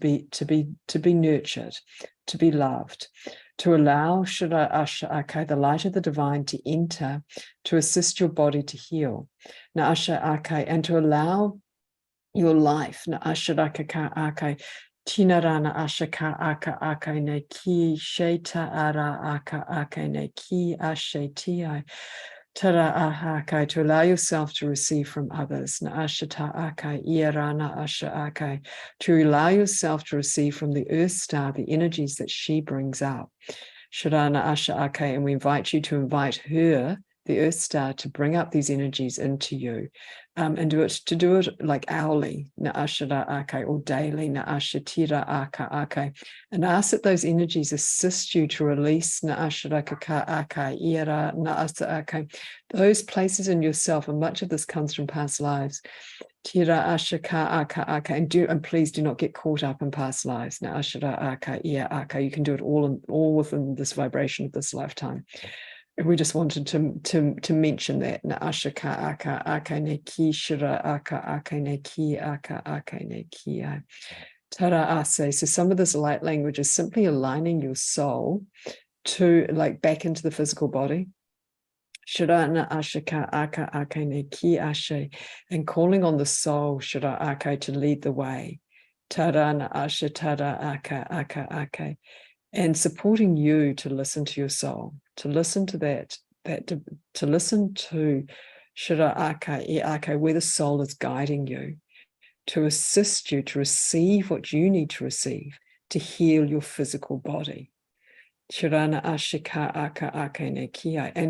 be nurtured, to be loved, to allow shara asha aka, the light of the divine, to enter, to assist your body to heal, na asha aka, and to allow your life, na asha aka, Tinarana ashaka aka aka ne ki sheta ara aka aka ne ki ashe ti 𝗢𝗢𝗢𝗢𝗢𝗢, to allow yourself to receive from others. 𝗢'𝗢𝗢𝗢𝗢𝗢𝗢𝗢, to allow yourself to receive from the Earth Star the energies that she brings out. 𝗢'𝗢𝗢𝗢𝗢𝗢, and we invite you to invite her, the Earth Star, to bring up these energies into you, and do it like hourly, or daily, and ask that those energies assist you to release those places in yourself, and much of this comes from past lives. And please do not get caught up in past lives. You can do it all within this vibration of this lifetime. We just wanted to mention that. So some of this light language is simply aligning your soul to back into the physical body. And calling on the soul to lead the way. And supporting you to listen to your soul, to listen to to listen to where the soul is guiding you, to assist you to receive what you need to receive to heal your physical body. And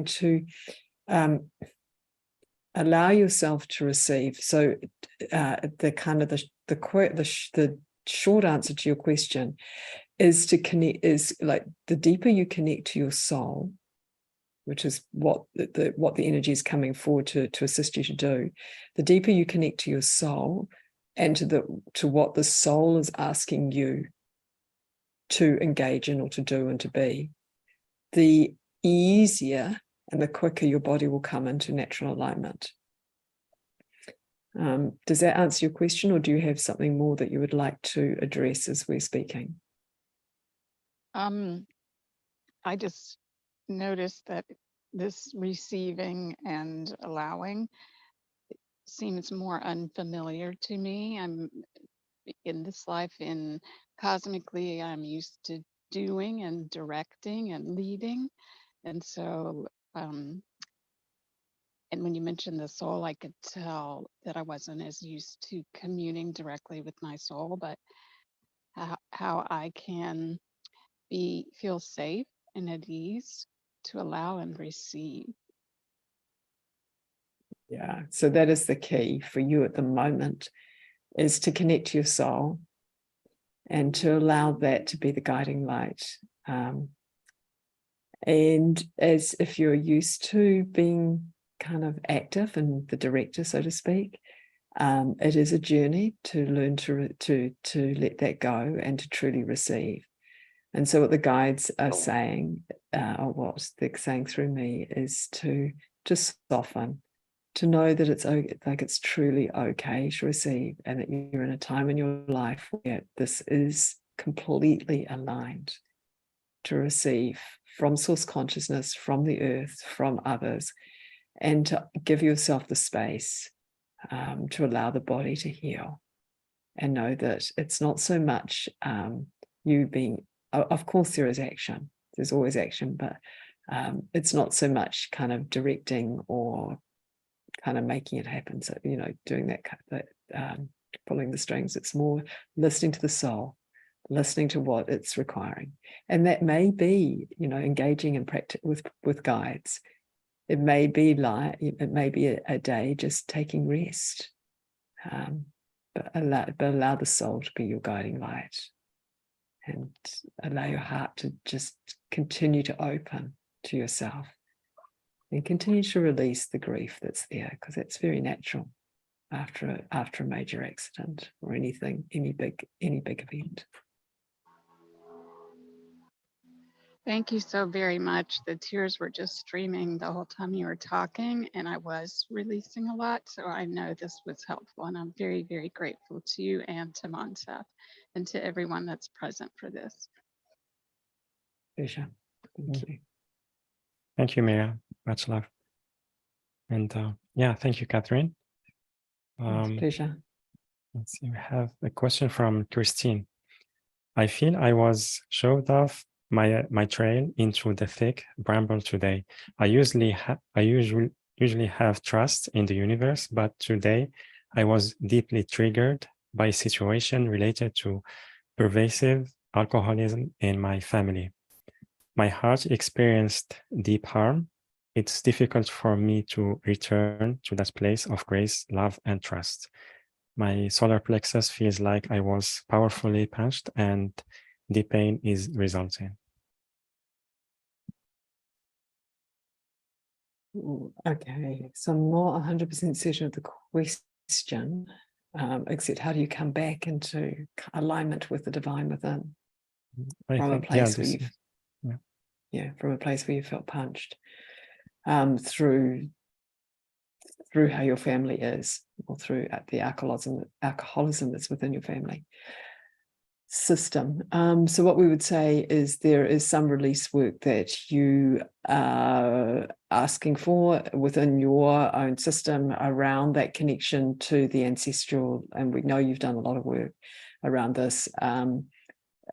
to allow yourself to receive. So the short answer to your question is to connect, is like the deeper you connect to your soul, which is what the energy is coming forward to assist you to do. The deeper you connect to your soul and to what the soul is asking you to engage in or to do and to be, the easier and the quicker your body will come into natural alignment. Does that answer your question, or do you have something more that you would like to address as we're speaking? I just noticed that this receiving and allowing seems more unfamiliar to me. I'm in this life, cosmically, I'm used to doing and directing and leading. And so, and when you mentioned the soul, I could tell that I wasn't as used to communing directly with my soul, but how I can feel safe and at ease to allow and receive. Yeah, so that is the key for you at the moment, is to connect to your soul and to allow that to be the guiding light. And as if you're used to being kind of active and the director, so to speak, it is a journey to learn to let that go and to truly receive. And so what the guides are saying, or what they're saying through me, is to soften, to know that it's okay, like it's truly okay to receive, and that you're in a time in your life where this is completely aligned to receive from source consciousness, from the earth, from others, and to give yourself the space to allow the body to heal, and know that it's not so much you being, of course there is action, there's always action, but it's not so much kind of directing or kind of making it happen. So, doing that, pulling the strings. It's more listening to the soul, listening to what it's requiring. And that may be, engaging in practice with guides. It may be a day just taking rest. But allow the soul to be your guiding light, and allow your heart to just continue to open to yourself, and continue to release the grief that's there, because that's very natural after a major accident or any big event. Thank you so very much. The tears were just streaming the whole time you were talking, and I was releasing a lot. So I know this was helpful, and I'm very, very grateful to you and to Monsef and to everyone that's present for this. Pleasure. Thank you. Thank you, Miriam. Much love. And thank you, Catherine. Pleasure. Let's see, we have a question from Christine. I feel I was shoved off my trail into the thick bramble today. I usually have trust in the universe, but today I was deeply triggered by a situation related to pervasive alcoholism in my family. My heart experienced deep harm. It's difficult for me to return to that place of grace, love, and trust. My solar plexus feels like I was powerfully punched, and the pain is resulting. Okay, so I'm not 100% certain of the question, except how do you come back into alignment with the divine within from a place where you've, from a place where you felt punched, through how your family is, or through the alcoholism that's within your family system. So what we would say is there is some release work that you are asking for within your own system around that connection to the ancestral, and we know you've done a lot of work around this,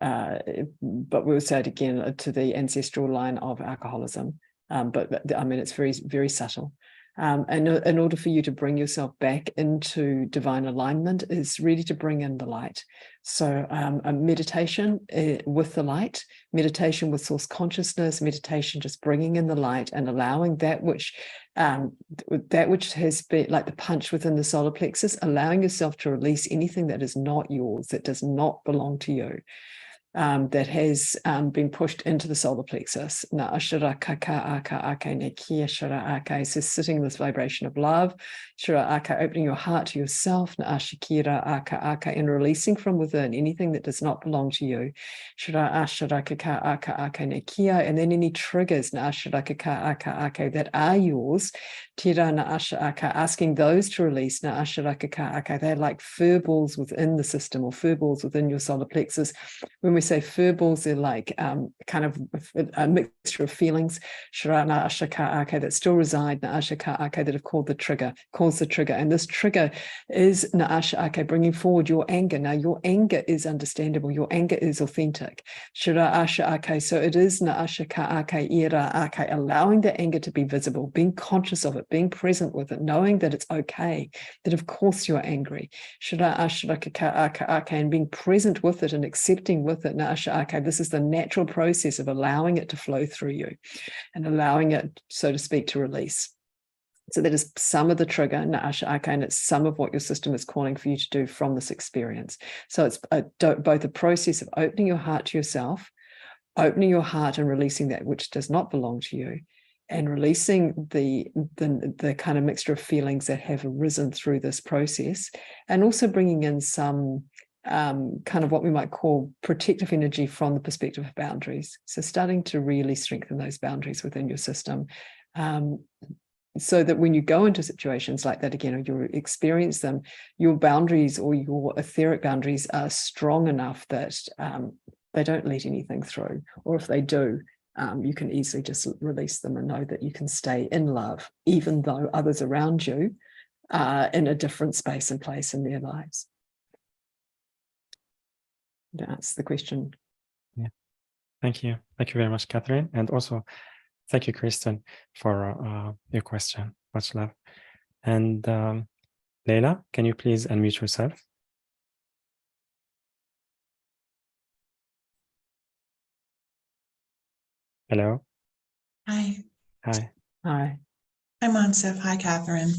but we would say it again, to the ancestral line of alcoholism, but I mean it's very, very subtle. And in order for you to bring yourself back into divine alignment is really to bring in the light. So a meditation with the light, meditation with source consciousness, meditation just bringing in the light and allowing that which has been like the punch within the solar plexus, allowing yourself to release anything that is not yours, that does not belong to you. That has been pushed into the solar plexus. So sitting in this vibration of love, opening your heart to yourself, and releasing from within anything that does not belong to you. And then any triggers that are yours, asking those to release. They're like fur balls within the system, or fur balls within your solar plexus. When we say fur balls, they're like kind of a mixture of feelings that still reside that have caused the trigger. And this trigger is bringing forward your anger. Now your anger is understandable, your anger is authentic. So it is allowing the anger to be visible, being conscious of it, being present with it, knowing that it's okay, that of course you're angry, and being present with it and accepting with it. This is the natural process of allowing it to flow through you and allowing it, so to speak, to release. So that is some of the trigger, and it's some of what your system is calling for you to do from this experience. So it's both a process of opening your heart to yourself, opening your heart and releasing that which does not belong to you, and releasing the kind of mixture of feelings that have arisen through this process, and also bringing in some kind of what we might call protective energy from the perspective of boundaries. So starting to really strengthen those boundaries within your system, so that when you go into situations like that again, or you experience them, your boundaries or your etheric boundaries are strong enough that they don't let anything through, or if they do, you can easily just release them and know that you can stay in love, even though others around you are in a different space and place in their lives. That's the question. Yeah, thank you very much, Catherine, and also thank you, Kristen, for your question. Much love. And Leila, can you please unmute yourself? Hello. Hi. Hi. Hi. Hi, Monsef. Hi, Catherine.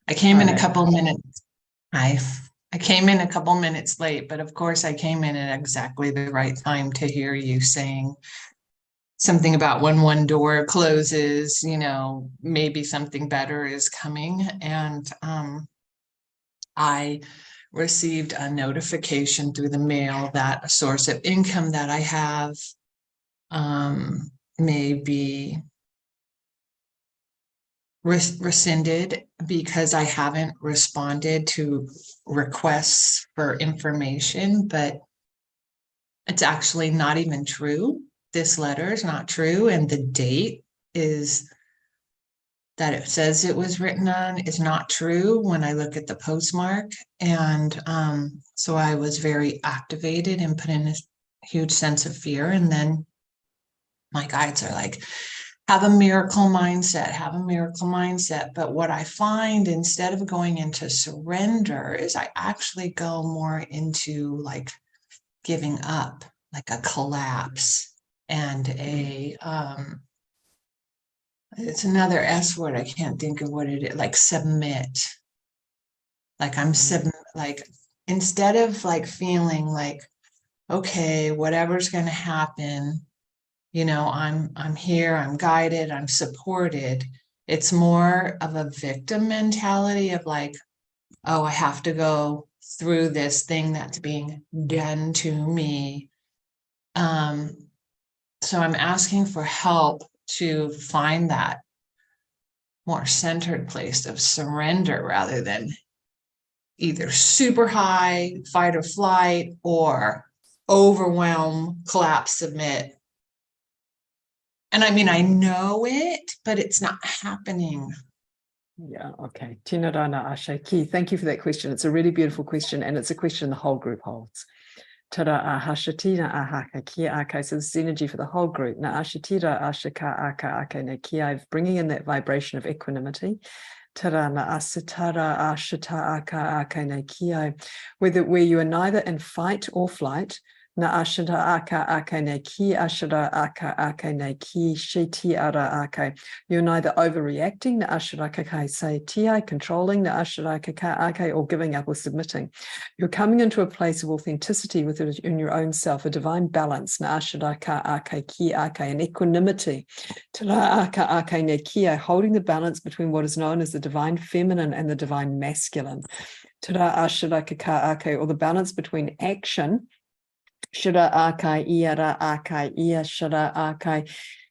I came in a couple minutes. Hi. I came in a couple minutes late, but of course I came in at exactly the right time to hear you saying something about when one door closes, you know, maybe something better is coming. And I received a notification through the mail that a source of income that I have may be rescinded because I haven't responded to requests for information, but it's actually not even true. This letter is not true, and the date is that it says it was written on is not true when I look at the postmark. And so I was very activated and put in a huge sense of fear. And then my guides are like, have a miracle mindset, have a miracle mindset. But what I find, instead of going into surrender, is I actually go more into like giving up, like a collapse and a it's another S word. I can't think of what it is, like submit. Like I'm like, instead of like feeling like, okay, whatever's going to happen, you know, I'm here, I'm guided, I'm supported. It's more of a victim mentality of like, oh, I have to go through this thing that's being done to me. So I'm asking for help to find that more centered place of surrender rather than either super high fight or flight or overwhelm, collapse, submit. And I mean, I know it, but it's not happening. Yeah, okay. Tēnā rāna Ashe Ki. Thank you for that question. It's a really beautiful question, and it's a question the whole group holds. Tara ahashatina ahaka kia ake. So this is energy for the whole group. Na ashatira ashaka aka ake ne kia, bringing in that vibration of equanimity. Tara na asatara ashata aka ake ne kia, where you are neither in fight or flight. Na ashata aka ake ne ki ashara aka ake ne ki sheti ara ake. You're neither overreacting, na ashara kai say ti, controlling, na ashara ka ake, or giving up or submitting. You're coming into a place of authenticity within your own self, a divine balance, na ashara ka ake ki ake, an equanimity, tara aka ake ne ki, holding the balance between what is known as the divine feminine and the divine masculine. Tara ashara ka ake, or the balance between action, shira akai, iara akai, ia shira akai,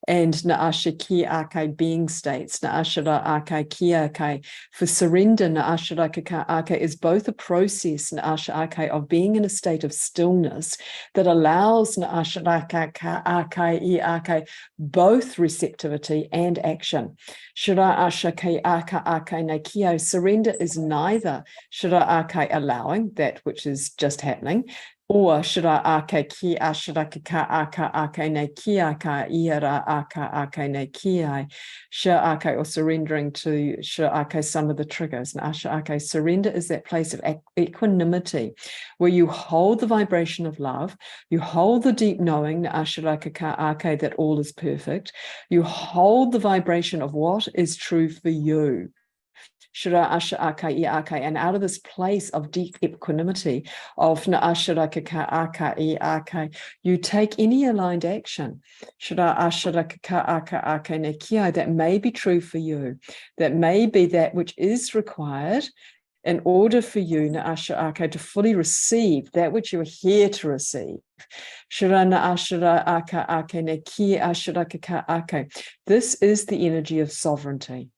and naashaki akai, being states, naashara akai, ki akai. For surrender, naashara akai is both a process, naashara akai, of being in a state of stillness that allows naashara akai, I akai, both receptivity and action. Shira ashaki akai nakio. Surrender is neither shira akai, allowing that which is just happening, or shira ake ki ashiraka ka aka ake ne ki aka iara aka ake ne ki ai shira ake, or surrendering to shira ake some of the triggers. And ashira ake, surrender is that place of equanimity where you hold the vibration of love, you hold the deep knowing ashiraka ka ake, that all is perfect, you hold the vibration of what is true for you. Shira asha aka I aka, and out of this place of deep equanimity of na ashiraka ka aka I aka, you take any aligned action. Shira ashiraka ka aka aka ne kia, that may be true for you, that may be that which is required in order for you na asha aka, to fully receive that which you are here to receive. Shira na ashira aka aka ne kia ashiraka ka aka. This is the energy of sovereignty.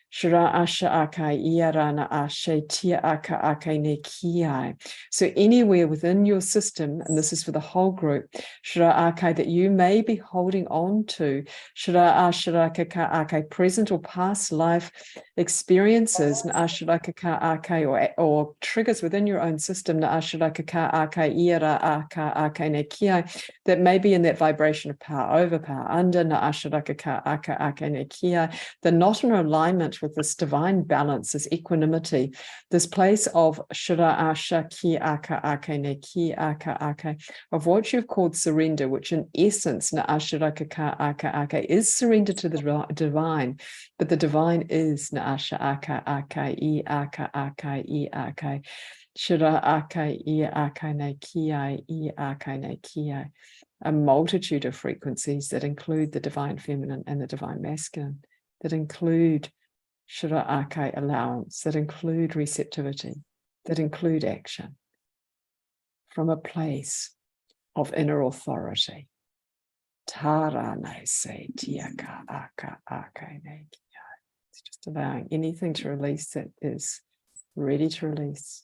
Shira asha akai iarana ashe tia aka akai ne kiai. So anywhere within your system, and this is for the whole group, shira akai, that you may be holding on to, shira ashira kaka akai, present or past life experiences, na ashira kaka akai, or triggers within your own system, na ashira kaka akai iara aka akai ne kiai, that may be in that vibration of power over, power under, na ashira kaka aka akai ne kiai. They're not in alignment with this divine balance, this equanimity, this place of shira asha ki aka ake ne ki aka ake, of what you've called surrender, which in essence na ashira ka aka ake is surrender to the divine, but the divine is na asha aka ake I aka ake I ake, shira ake I ake ne ki I ake ne ki ai. A multitude of frequencies that include the divine feminine and the divine masculine, that include shira ake, allowance, that include receptivity, that include action, from a place of inner authority. Tara ne se tiaka aka ake ne kia. It's just allowing anything to release that is ready to release.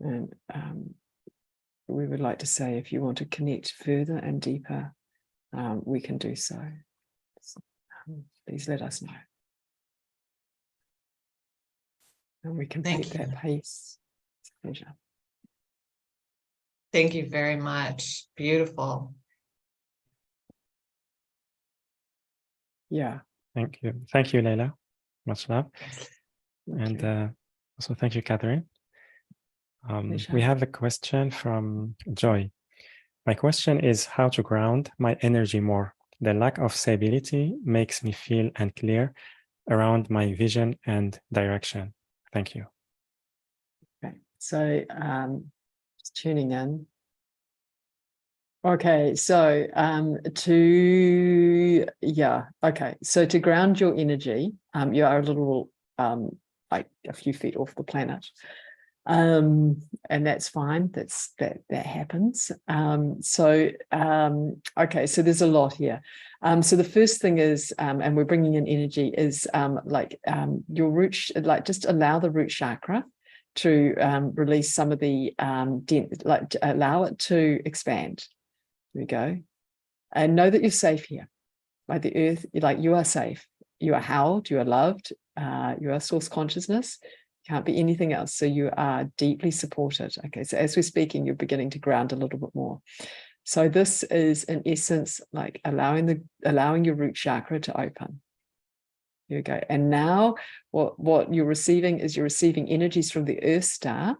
And we would like to say, if you want to connect further and deeper, we can do so. Please let us know. And we can Thank pick you. that pace. It's a pleasure. Thank you very much. Beautiful. Yeah. Thank you. Thank you, Leila. Much love. Thank And you. also thank you, Catherine. We Pleasure. have a question from Joy. My question is how to ground my energy more. The lack of stability makes me feel unclear around my vision and direction. Thank you. Okay. So just tuning in. Okay, so so to ground your energy, you are a little like a few feet off the planet. And that's fine. That happens. Okay, so there's a lot here. So the first thing is, and we're bringing in energy, is your root, just allow the root chakra to release some of the allow it to expand. There we go. And know that you're safe here. Like the earth, you are safe. You are held, you are loved, you are source consciousness. Can't be anything else. So you are deeply supported. Okay, so as we're speaking, you're beginning to ground a little bit more. So this is in essence like allowing your root chakra to open. Here we go. And now what you're receiving is you're receiving energies from the Earth star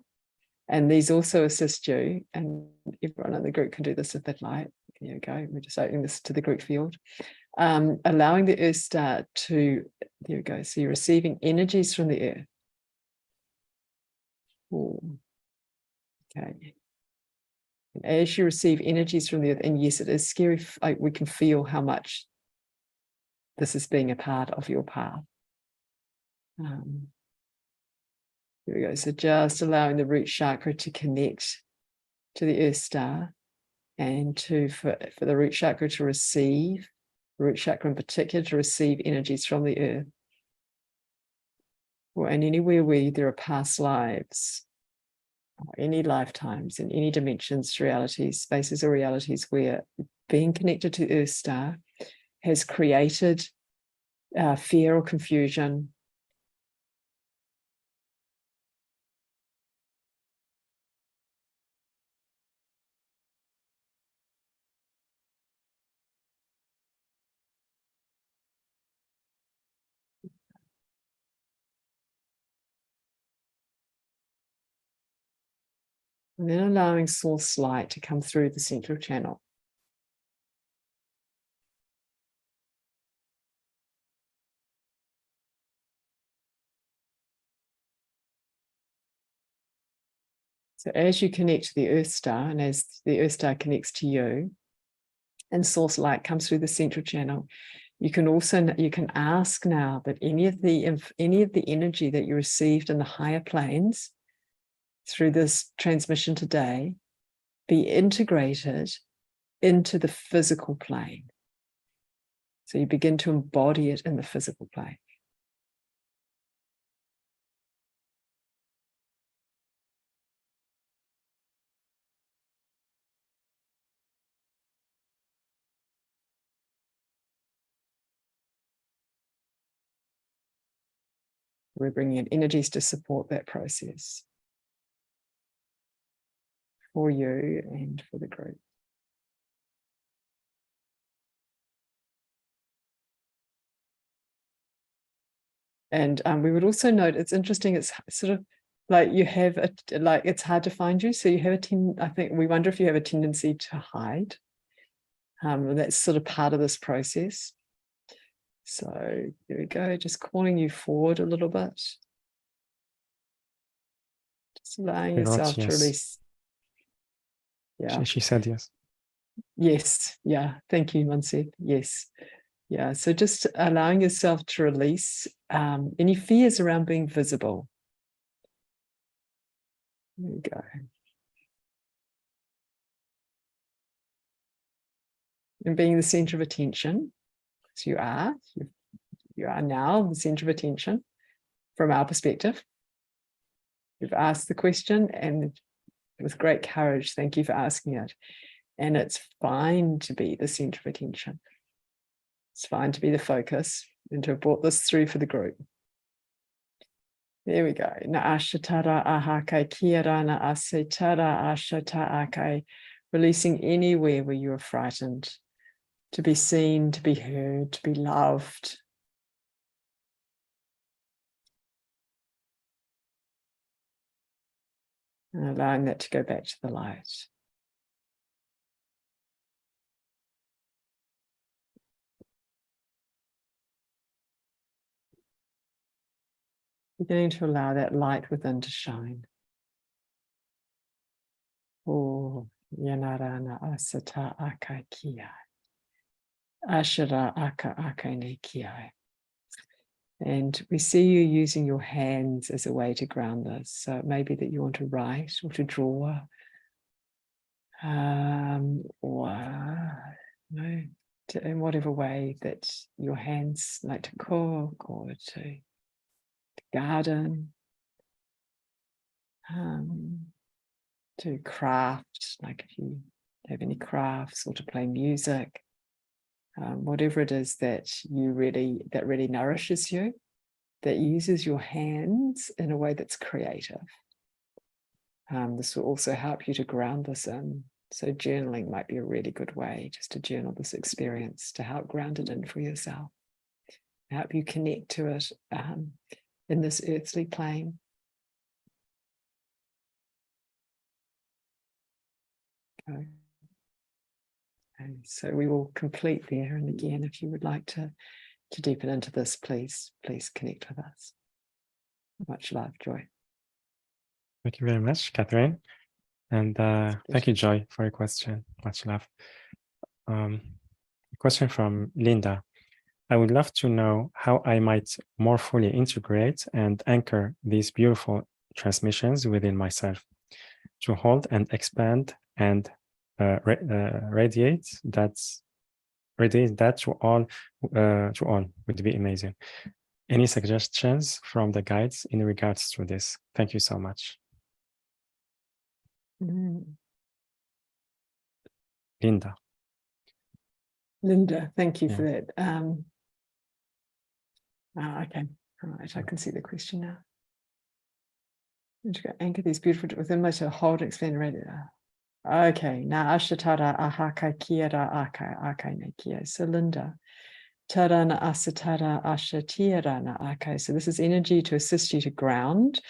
And these also assist you, and everyone in the group can do this if they'd like. There you go. We're just opening this to the group field. Allowing the earth star to, there we go. So you're receiving energies from the earth. Ooh. Okay. And as you receive energies from the earth, and yes, it is scary, like we can feel how much this is being a part of your path. There we go. So just allowing the root chakra to connect to the earth star, and for the root chakra to receive, root chakra in particular, to receive energies from the earth. And anywhere where there are past lives, or any lifetimes in any dimensions, realities, spaces or realities where being connected to the earth star has created fear or confusion. And then allowing source light to come through the central channel. So as you connect to the earth star, and as the earth star connects to you, and source light comes through the central channel, you can ask now that any of the energy that you received in the higher planes through this transmission today be integrated into the physical plane. So you begin to embody it in the physical plane. We're bringing in energies to support that process for you and for the group. And we would also note, it's interesting, it's sort of like you have it's hard to find you. So you have I think we wonder if you have a tendency to hide. That's sort of part of this process. So there we go, just calling you forward a little bit. Just allowing yourself to release. Yeah. She said yes. Yes. Yeah. Thank you, Mansi. Yes. Yeah. So just allowing yourself to release any fears around being visible. There we go. And being the center of attention. So you are now the center of attention from our perspective. You've asked the question, and with great courage, thank you for asking it. And it's fine to be the center of attention. It's fine to be the focus and to have brought this through for the group. There we go. Na'ashatara ahake kiara na'asetara ashata ake. Releasing anywhere where you are frightened. To be seen, to be heard, to be loved. And allowing that to go back to the light. Beginning to allow that light within to shine. Oh, yanarana asata akakia. Ashara aka akane kiai. And we see you using your hands as a way to ground this. So it may be that you want to write or to draw, in whatever way that your hands like to cook or to garden, to craft, like if you have any crafts, or to play music, whatever it is that really nourishes you, that uses your hands in a way that's creative. This will also help you to ground this in. So journaling might be a really good way just to journal this experience, to help ground it in for yourself, help you connect to it in this earthly plane. Okay. And so we will complete there. And again, if you would like to deepen into this, please connect with us. Much love, Joy. Thank you very much, Catherine. And thank you, Joy, for your question. Much love. A question from Linda. I would love to know how I might more fully integrate and anchor these beautiful transmissions within myself to hold and expand and radiate that to all would be amazing. Any suggestions from the guides in regards to this? Thank you so much. Linda, thank you Yeah. for that. Okay, all right, I can see the question now. Anchor these beautiful within myself, hold, expand, radiate. Okay, now ashatara ahaka kiera aka nekia. So Linda, tarana asatara ashatira na aka. So this is energy to assist you to ground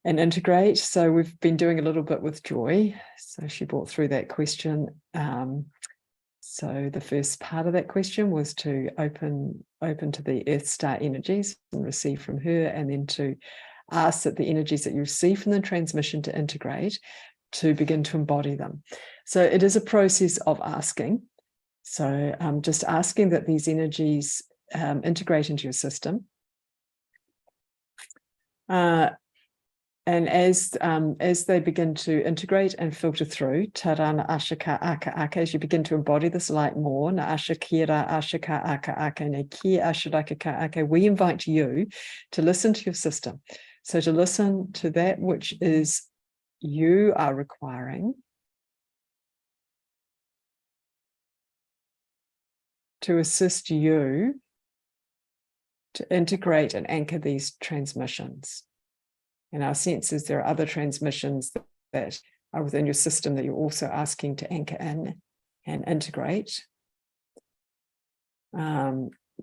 and integrate. So we've been doing a little bit with Joy. So she brought through that question. So the first part of that question was to open to the Earth Star energies and receive from her, and then to ask that the energies that you receive from the transmission to integrate, to begin to embody them. So it is a process of asking. So just asking that these energies integrate into your system. And as they begin to integrate and filter through, tarana ashaka aka aka, as you begin to embody this light more, na ashakira ashaka aka aka, ne ki ashadaka aka, we invite you to listen to your system. So to listen to that which is you are requiring to assist you to integrate and anchor these transmissions. And our sense is there are other transmissions that are within your system that you're also asking to anchor in and integrate.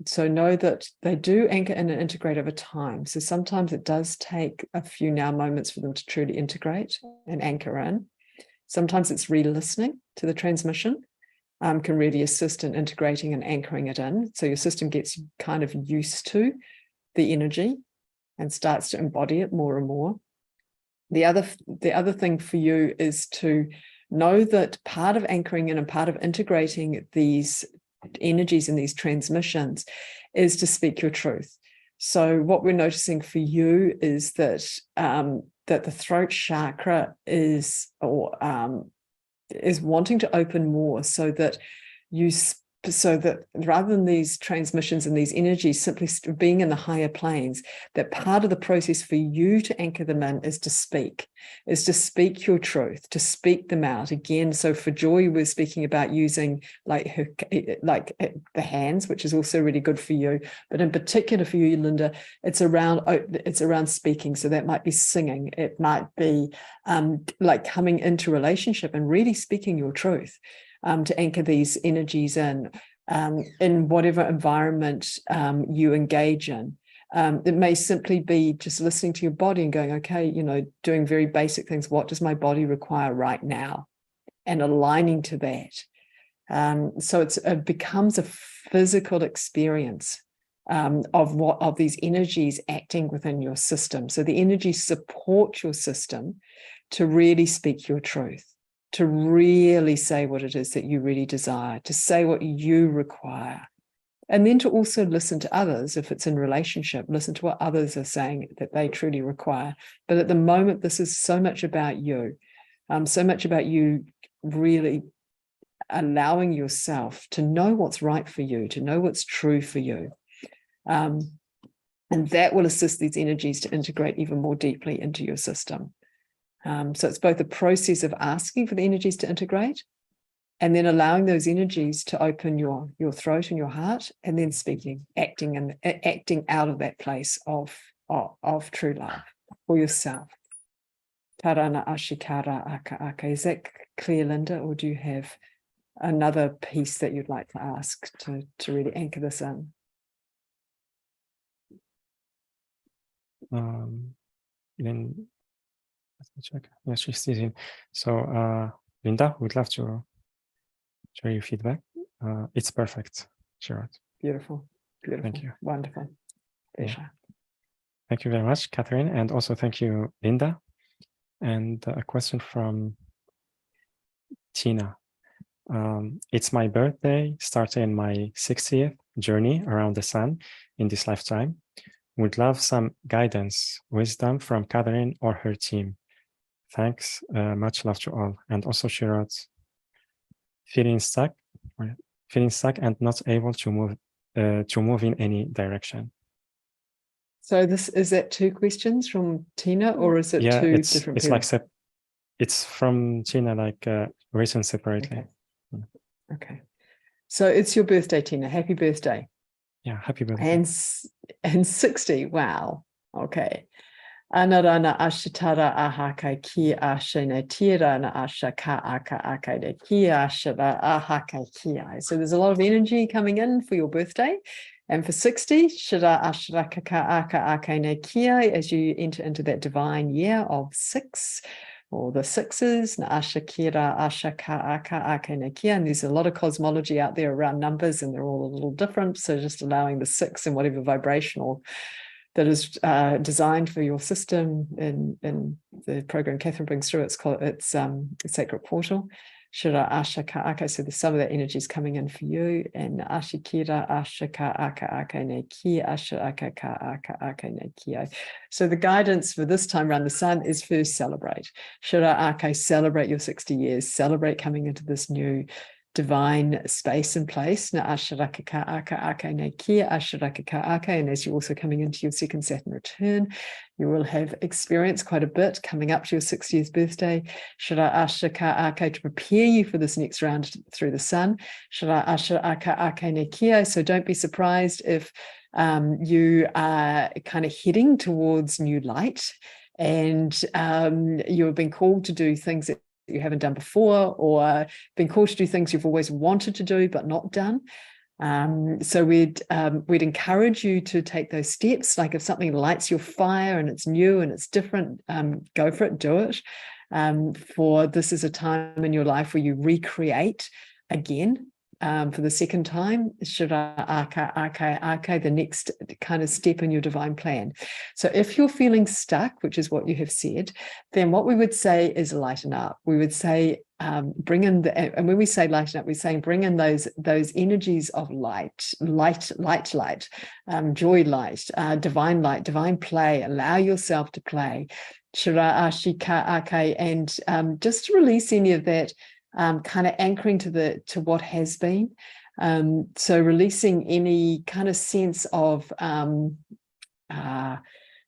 So know that they do anchor in and integrate over time. So sometimes it does take a few now moments for them to truly integrate and anchor in. Sometimes it's re-listening to the transmission can really assist in integrating and anchoring it in. So your system gets kind of used to the energy and starts to embody it more and more. The other thing for you is to know that part of anchoring in and part of integrating these energies and these transmissions is to speak your truth. So what we're noticing for you is that that the throat chakra is wanting to open more, so that rather than these transmissions and these energies simply being in the higher planes, that part of the process for you to anchor them in is to speak your truth, to speak them out again. So for Joy, we're speaking about using like the hands, which is also really good for you. But in particular for you, Linda, it's around speaking. So that might be singing. It might be like coming into relationship and really speaking your truth. To anchor these energies in whatever environment you engage in. It may simply be just listening to your body and going, okay, doing very basic things. What does my body require right now? And aligning to that. So it becomes a physical experience of these energies acting within your system. So the energies support your system to really speak your truth, to really say what it is that you really desire, to say what you require. And then to also listen to others, if it's in relationship, listen to what others are saying that they truly require. But at the moment, this is so much about you, so much about you really allowing yourself to know what's right for you, to know what's true for you. And that will assist these energies to integrate even more deeply into your system. So it's both a process of asking for the energies to integrate and then allowing those energies to open your throat and your heart, and then speaking, acting out of that place of true love for yourself. Tarana ashikara aka aka. Is that clear, Linda, or do you have another piece that you'd like to ask to really anchor this in? Then let's check. Yes, she's sitting. So Linda, would love to share your feedback. It's perfect, Gerard. Beautiful. Beautiful. Thank you. Wonderful. Pleasure. Thank you very much, Catherine. And also thank you, Linda. And a question from Tina. It's my birthday, starting my 60th journey around the sun in this lifetime. Would love some guidance, wisdom from Catherine or her team. Thanks. Much love to all. And also she wrote, feeling stuck and not able to move in any direction. So is that two questions from Tina, or is it two different it's people? like it's from Tina, like written separately. Okay. So it's your birthday, Tina. Happy birthday. Yeah, happy birthday. And 60. Wow. Okay. Anarana ashitara ahaka ki ashene tira na ashaka aka akade ki ashara ahaka ki. So there's a lot of energy coming in for your birthday. And for 60, shara ashraka aka akane ki, as you enter into that divine year of 6, or the sixes, na ashakira ashaka aka akane ki. And there's a lot of cosmology out there around numbers, and they're all a little different. So just allowing the 6 and whatever vibrational that is designed for your system in the program Catherine brings through. It's called Sacred Portal. Shira Ashaka Aka. So there's some of that energy is coming in for you. And Ashikira Ashaka Aka Aka Neki Ashaka Aka Aka Neki. So the guidance for this time around the sun is first celebrate. Shira Aka, celebrate your 60 years, celebrate coming into this new divine space and place. And as you're also coming into your second Saturn return, you will have experienced quite a bit coming up to your 60th birthday. To prepare you for this next round through the sun. So don't be surprised if you are kind of heading towards new light, and you have been called to do things that you haven't done before, or been called to do things you've always wanted to do but not done. So we'd encourage you to take those steps. Like if something lights your fire and it's new and it's different, go for it, do it. For this is a time in your life where you recreate again. For the second time, the next kind of step in your divine plan. So if you're feeling stuck, which is what you have said, then what we would say is lighten up. We would say bring in and when we say lighten up, we're saying bring in those energies of light, joy light, divine play. Allow yourself to play. And just to release any of that kind of anchoring to what has been. So releasing any kind of sense of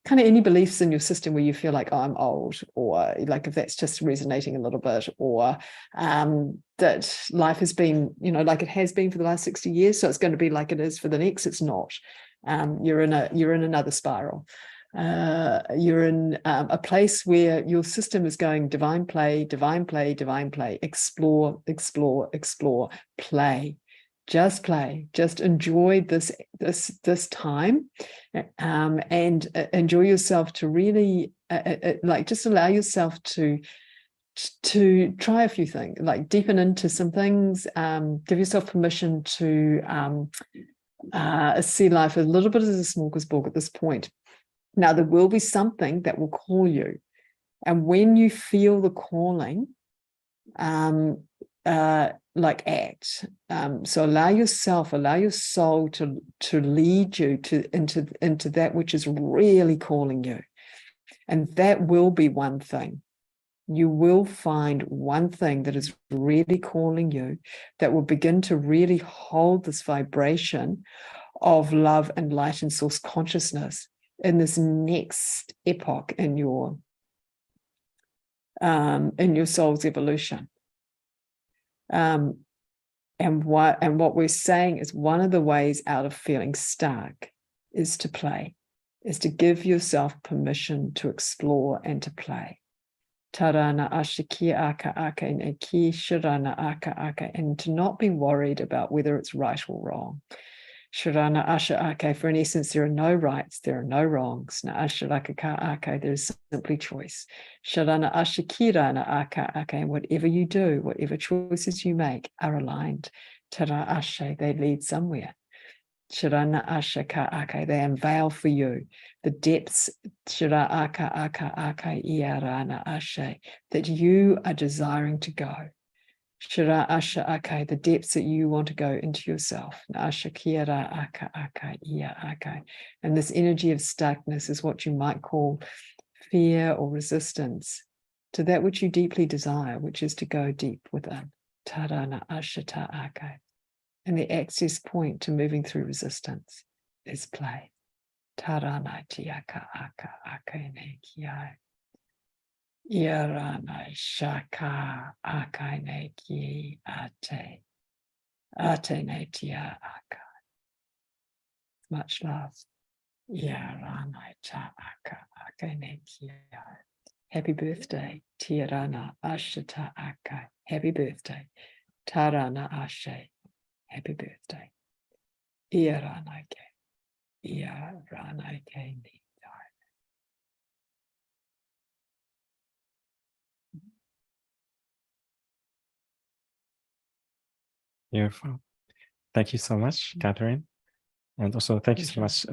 kind of any beliefs in your system where you feel like, oh, I'm old, or like if that's just resonating a little bit, or that life has been, like it has been for the last 60 years, so it's going to be like it is for the next. It's not. You're in another spiral. You're in a place where your system is going divine play, explore, play, just enjoy this time, and enjoy yourself to really like just allow yourself to try a few things, like deepen into some things, give yourself permission to see life a little bit as a smorgasbord at this point. Now, there will be something that will call you. And when you feel the calling, like act. So allow your soul to lead you into that which is really calling you. And that will be one thing. You will find one thing that is really calling you, that will begin to really hold this vibration of love and light and source consciousness in this next epoch in your soul's evolution. And what we're saying is one of the ways out of feeling stuck is to play, is to give yourself permission to explore and to play. Tarana ashiki aka aka neki shirana aka aka, and to not be worried about whether it's right or wrong. Sharana asha ake. For in essence, there are no rights, there are no wrongs. Na asha raka ka ake. There is simply choice. Sharana asha kirana aka ake. And whatever you do, whatever choices you make are aligned. Tara ashe, they lead somewhere. Sharana asha ka ake. They unveil for you the depths. Shara aka aka ake iarana ashe. That you are desiring to go. Shara asha ake, the depths that you want to go into yourself. Asha kiara aka aka ia ake. And this energy of stuckness is what you might call fear or resistance to that which you deeply desire, which is to go deep within. Tarana asha ta ake. And the access point to moving through resistance is play. Tarana tiaka aka ake ne kiai. Irana shaka akaine ki ate. Ate netia aka. Much love. Irana cha aka akaine ki. Happy birthday. Tirana ashata aka. Happy birthday. Tarana ashe. Happy birthday. Irana ke. Irana ke ni. Beautiful. Thank you so much, Catherine. And also thank you so much,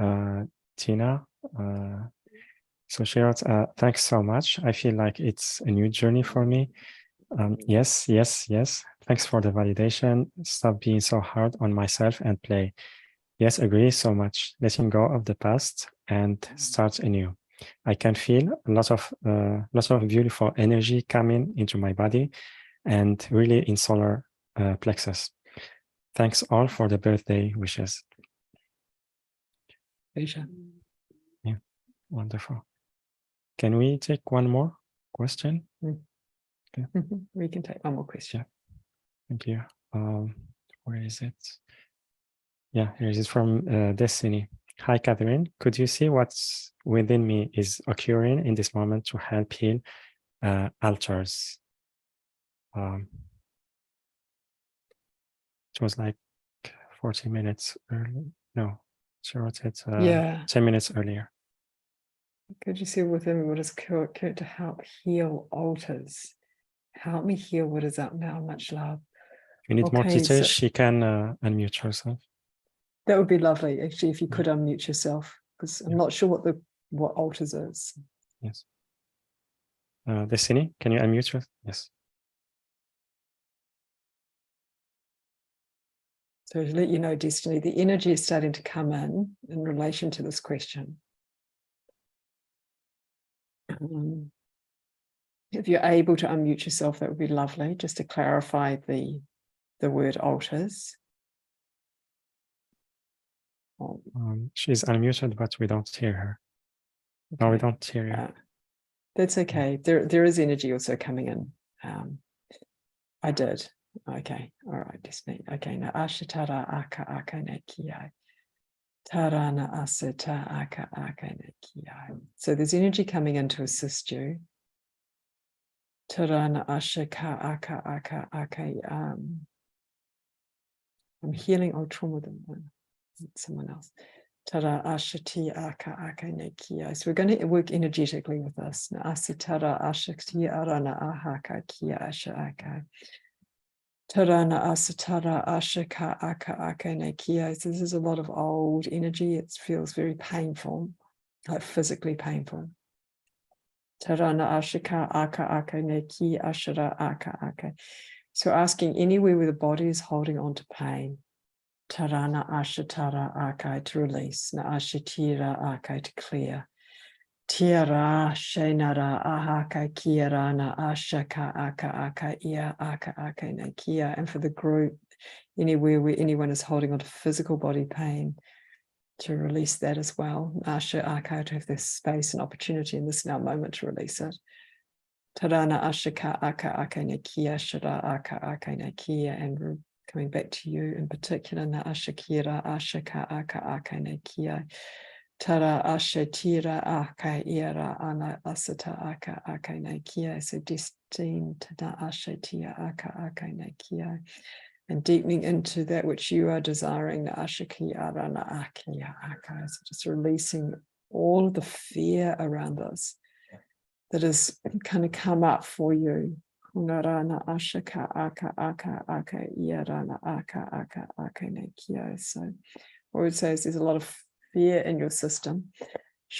Tina. So Shirot, thanks so much. I feel like it's a new journey for me. Yes. Thanks for the validation. Stop being so hard on myself and play. Yes, agree so much. Letting go of the past and start anew. I can feel lots of beautiful energy coming into my body and really in solar plexus. Thanks all for the birthday wishes. Asia. Yeah, wonderful. Can we take one more question? Okay. We can take one more question. Thank you. Where is it? Yeah, here it is from Destiny. Hi, Catherine. Could you see what's within me is occurring in this moment to help heal altars? It was like 40 minutes early. No, she wrote it 10 minutes earlier. Could you see within me what is occurred to help heal altars? Help me heal what is up now. Much love. If you need more details, she can unmute herself. That would be lovely, actually, if you could unmute yourself, because I'm not sure what altars is. Yes. Destiny, can you unmute yourself? Yes. So to let you know, Destiny, the energy is starting to come in relation to this question. If you're able to unmute yourself, that would be lovely, just to clarify the word altars. She's unmuted, but we don't hear her. Okay. No, we don't hear you. That's okay. There is energy also coming in. I did. Okay. All right, Destiny. Okay. Now ashatara aka aka nekiai. Tarana asata aka aka nekiai. So there's energy coming in to assist you. Tarana ashaka aka aka aka. I'm healing all trauma than someone else. Tara ashati aka aka nekia. So we're going to work energetically with this. Na asitara ashakti arana ahaka kia asha aka. Tarana asatara ashaka aka aka nekia. So this is a lot of old energy. It feels very painful, like physically painful. Tarana ashaka aka aka neki ashara aka aka. So asking anywhere where the body is holding on to pain. Tarana ashatara akai to release, na ashatira akai to clear. Tiara shenara ahaka kiarana ashaka aka aka ia aka aka nakia. And for the group, anywhere where anyone is holding on to physical body pain, to release that as well. Asha aka to have this space and opportunity in this now moment to release it. Tarana ashaka aka aka nakia shara aka aka nakia. And coming back to you in particular, na ashakira ashaka aka aka nekia. Tara ashatira aka ira ana asata aka nekia. So destined na ashatia aka nekia. and deepening into that which you are desiring. So just releasing all of the fear around this that has kind of come up for you. So what I would say is there's a lot of fear in your system.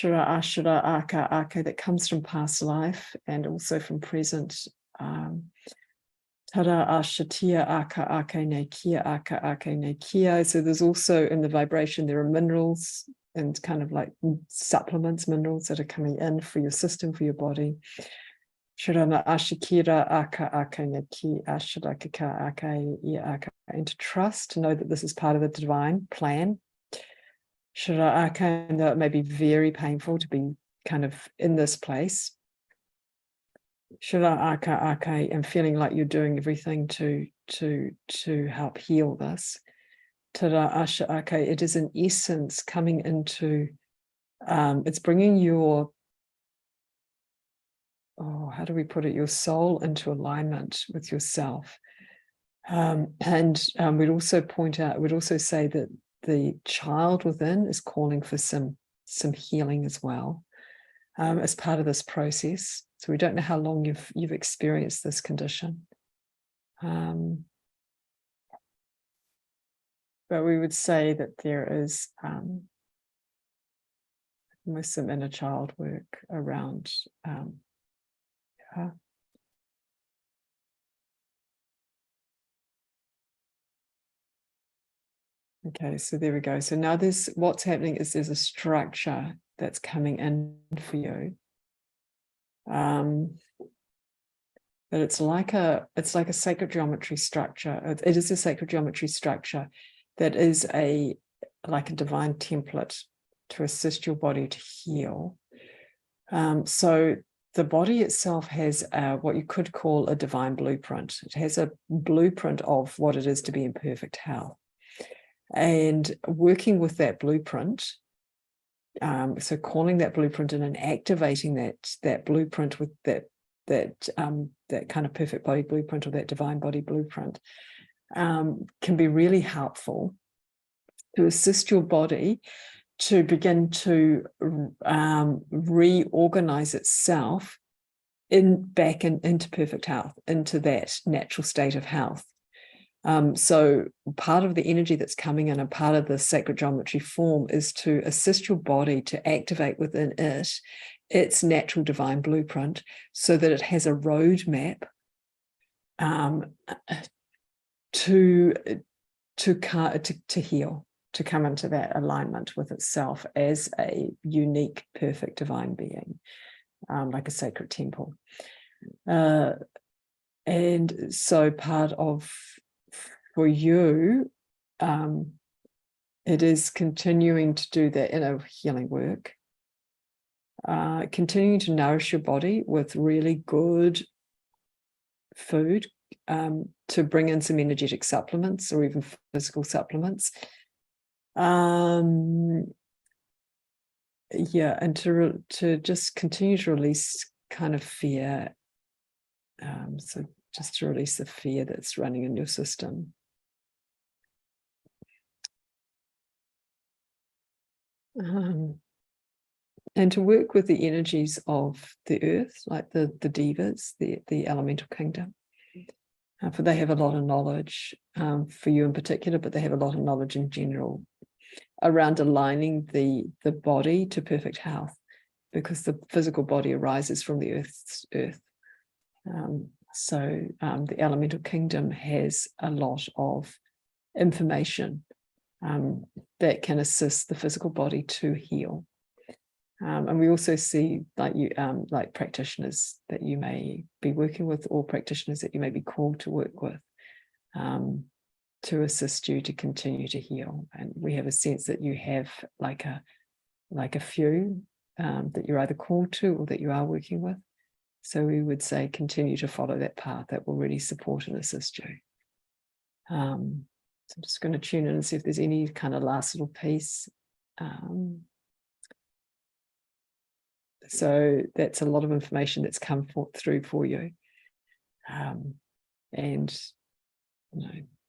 That comes from past life and also from present. So there's also in the vibration, there are minerals and kind of like supplements, minerals that are coming in for your system, for your body. And to trust, to know that this is part of the divine plan. And though it may be very painful to be kind of in this place, and feeling like you're doing everything to help heal this. It is in essence coming into, it's bringing your, how do we put it, your soul into alignment with yourself. We'd also point out, we'd also say that the child within is calling for some healing as well, as part of this process. So we don't know how long you've experienced this condition. But we would say that there is almost some inner child work around. Okay, so there we go. So now what's happening is there's a structure that's coming in for you. But it's like a sacred geometry structure. It is a sacred geometry structure that is like a divine template to assist your body to heal. So the body itself has what you could call a divine blueprint. It has a blueprint of what it is to be in perfect health. And working with that blueprint, so calling that blueprint in and activating that blueprint with that kind of perfect body blueprint or that divine body blueprint can be really helpful to assist your body to begin to reorganize itself back into perfect health, into that natural state of health. So part of the energy that's coming in and part of the sacred geometry form is to assist your body to activate within it its natural divine blueprint so that it has a roadmap to heal, to come into that alignment with itself as a unique, perfect divine being, like a sacred temple. And so part of, for you, it is continuing to do that inner healing work, continuing to nourish your body with really good food, to bring in some energetic supplements or even physical supplements. And to just continue to release kind of fear. So just to release the fear that's running in your system. And to work with the energies of the earth, like the devas, the elemental kingdom. For they have a lot of knowledge, for you in particular, but they have a lot of knowledge in general around aligning the body to perfect health, because the physical body arises from the earth's earth. So the elemental kingdom has a lot of information that can assist the physical body to heal. And we also see like practitioners that you may be working with, or practitioners that you may be called to work with, to assist you to continue to heal. And we have a sense that you have like a few that you're either called to or that you are working with. So we would say continue to follow that path that will really support and assist you. So I'm just going to tune in and see if there's any kind of last little piece. So that's a lot of information that's come through for you. And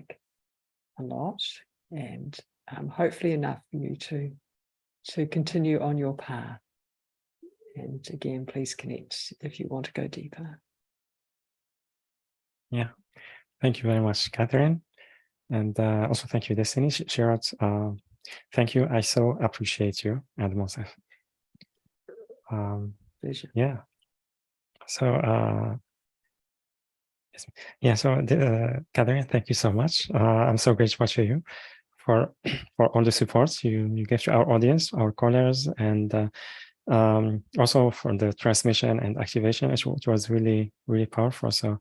like a lot, and hopefully enough for you to continue on your path. And again, please connect if you want to go deeper. Yeah, thank you very much, Catherine. And also thank you, Destiny. Shirat, thank you. I so appreciate you and Monsef. Pleasure. Yeah. So, yeah, so Catherine, thank you so much. I'm so grateful to you for all the support you gave to our audience, our callers, and also for the transmission and activation. It was really, really powerful. So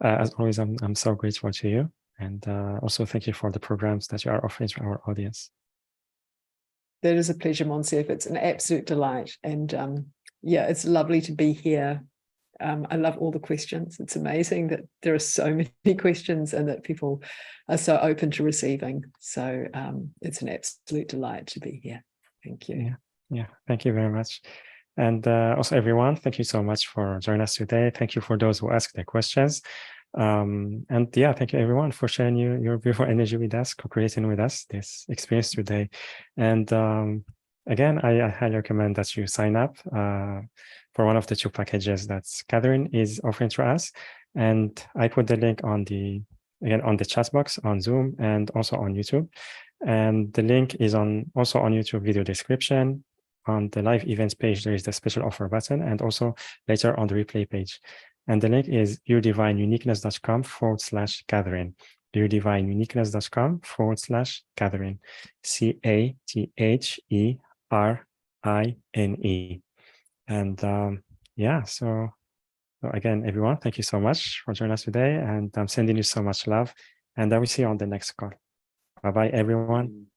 as always, I'm so grateful to you. And also thank you for the programs that you are offering to our audience. That is a pleasure, Monsef. It's an absolute delight. And yeah, it's lovely to be here. I love all the questions. It's amazing that there are so many questions and that people are so open to receiving. So it's an absolute delight to be here. Thank you. Yeah, thank you very much. And also everyone, thank you so much for joining us today. Thank you for those who asked their questions. And yeah, thank you everyone for sharing your beautiful energy with us, co-creating with us this experience today. And again, I highly recommend that you sign up for one of the 2 packages that Catherine is offering to us. And I put the link on the chat box on Zoom and also on YouTube. And the link is also on YouTube video description. On the live events page, there is the special offer button, and also later on the replay page. And the link is yourdivineuniqueness.com/Catherine. yourdivineuniqueness.com/Catherine. CATHERINE. And yeah, so again, everyone, thank you so much for joining us today. And I'm sending you so much love. And I will see you on the next call. Bye-bye, everyone.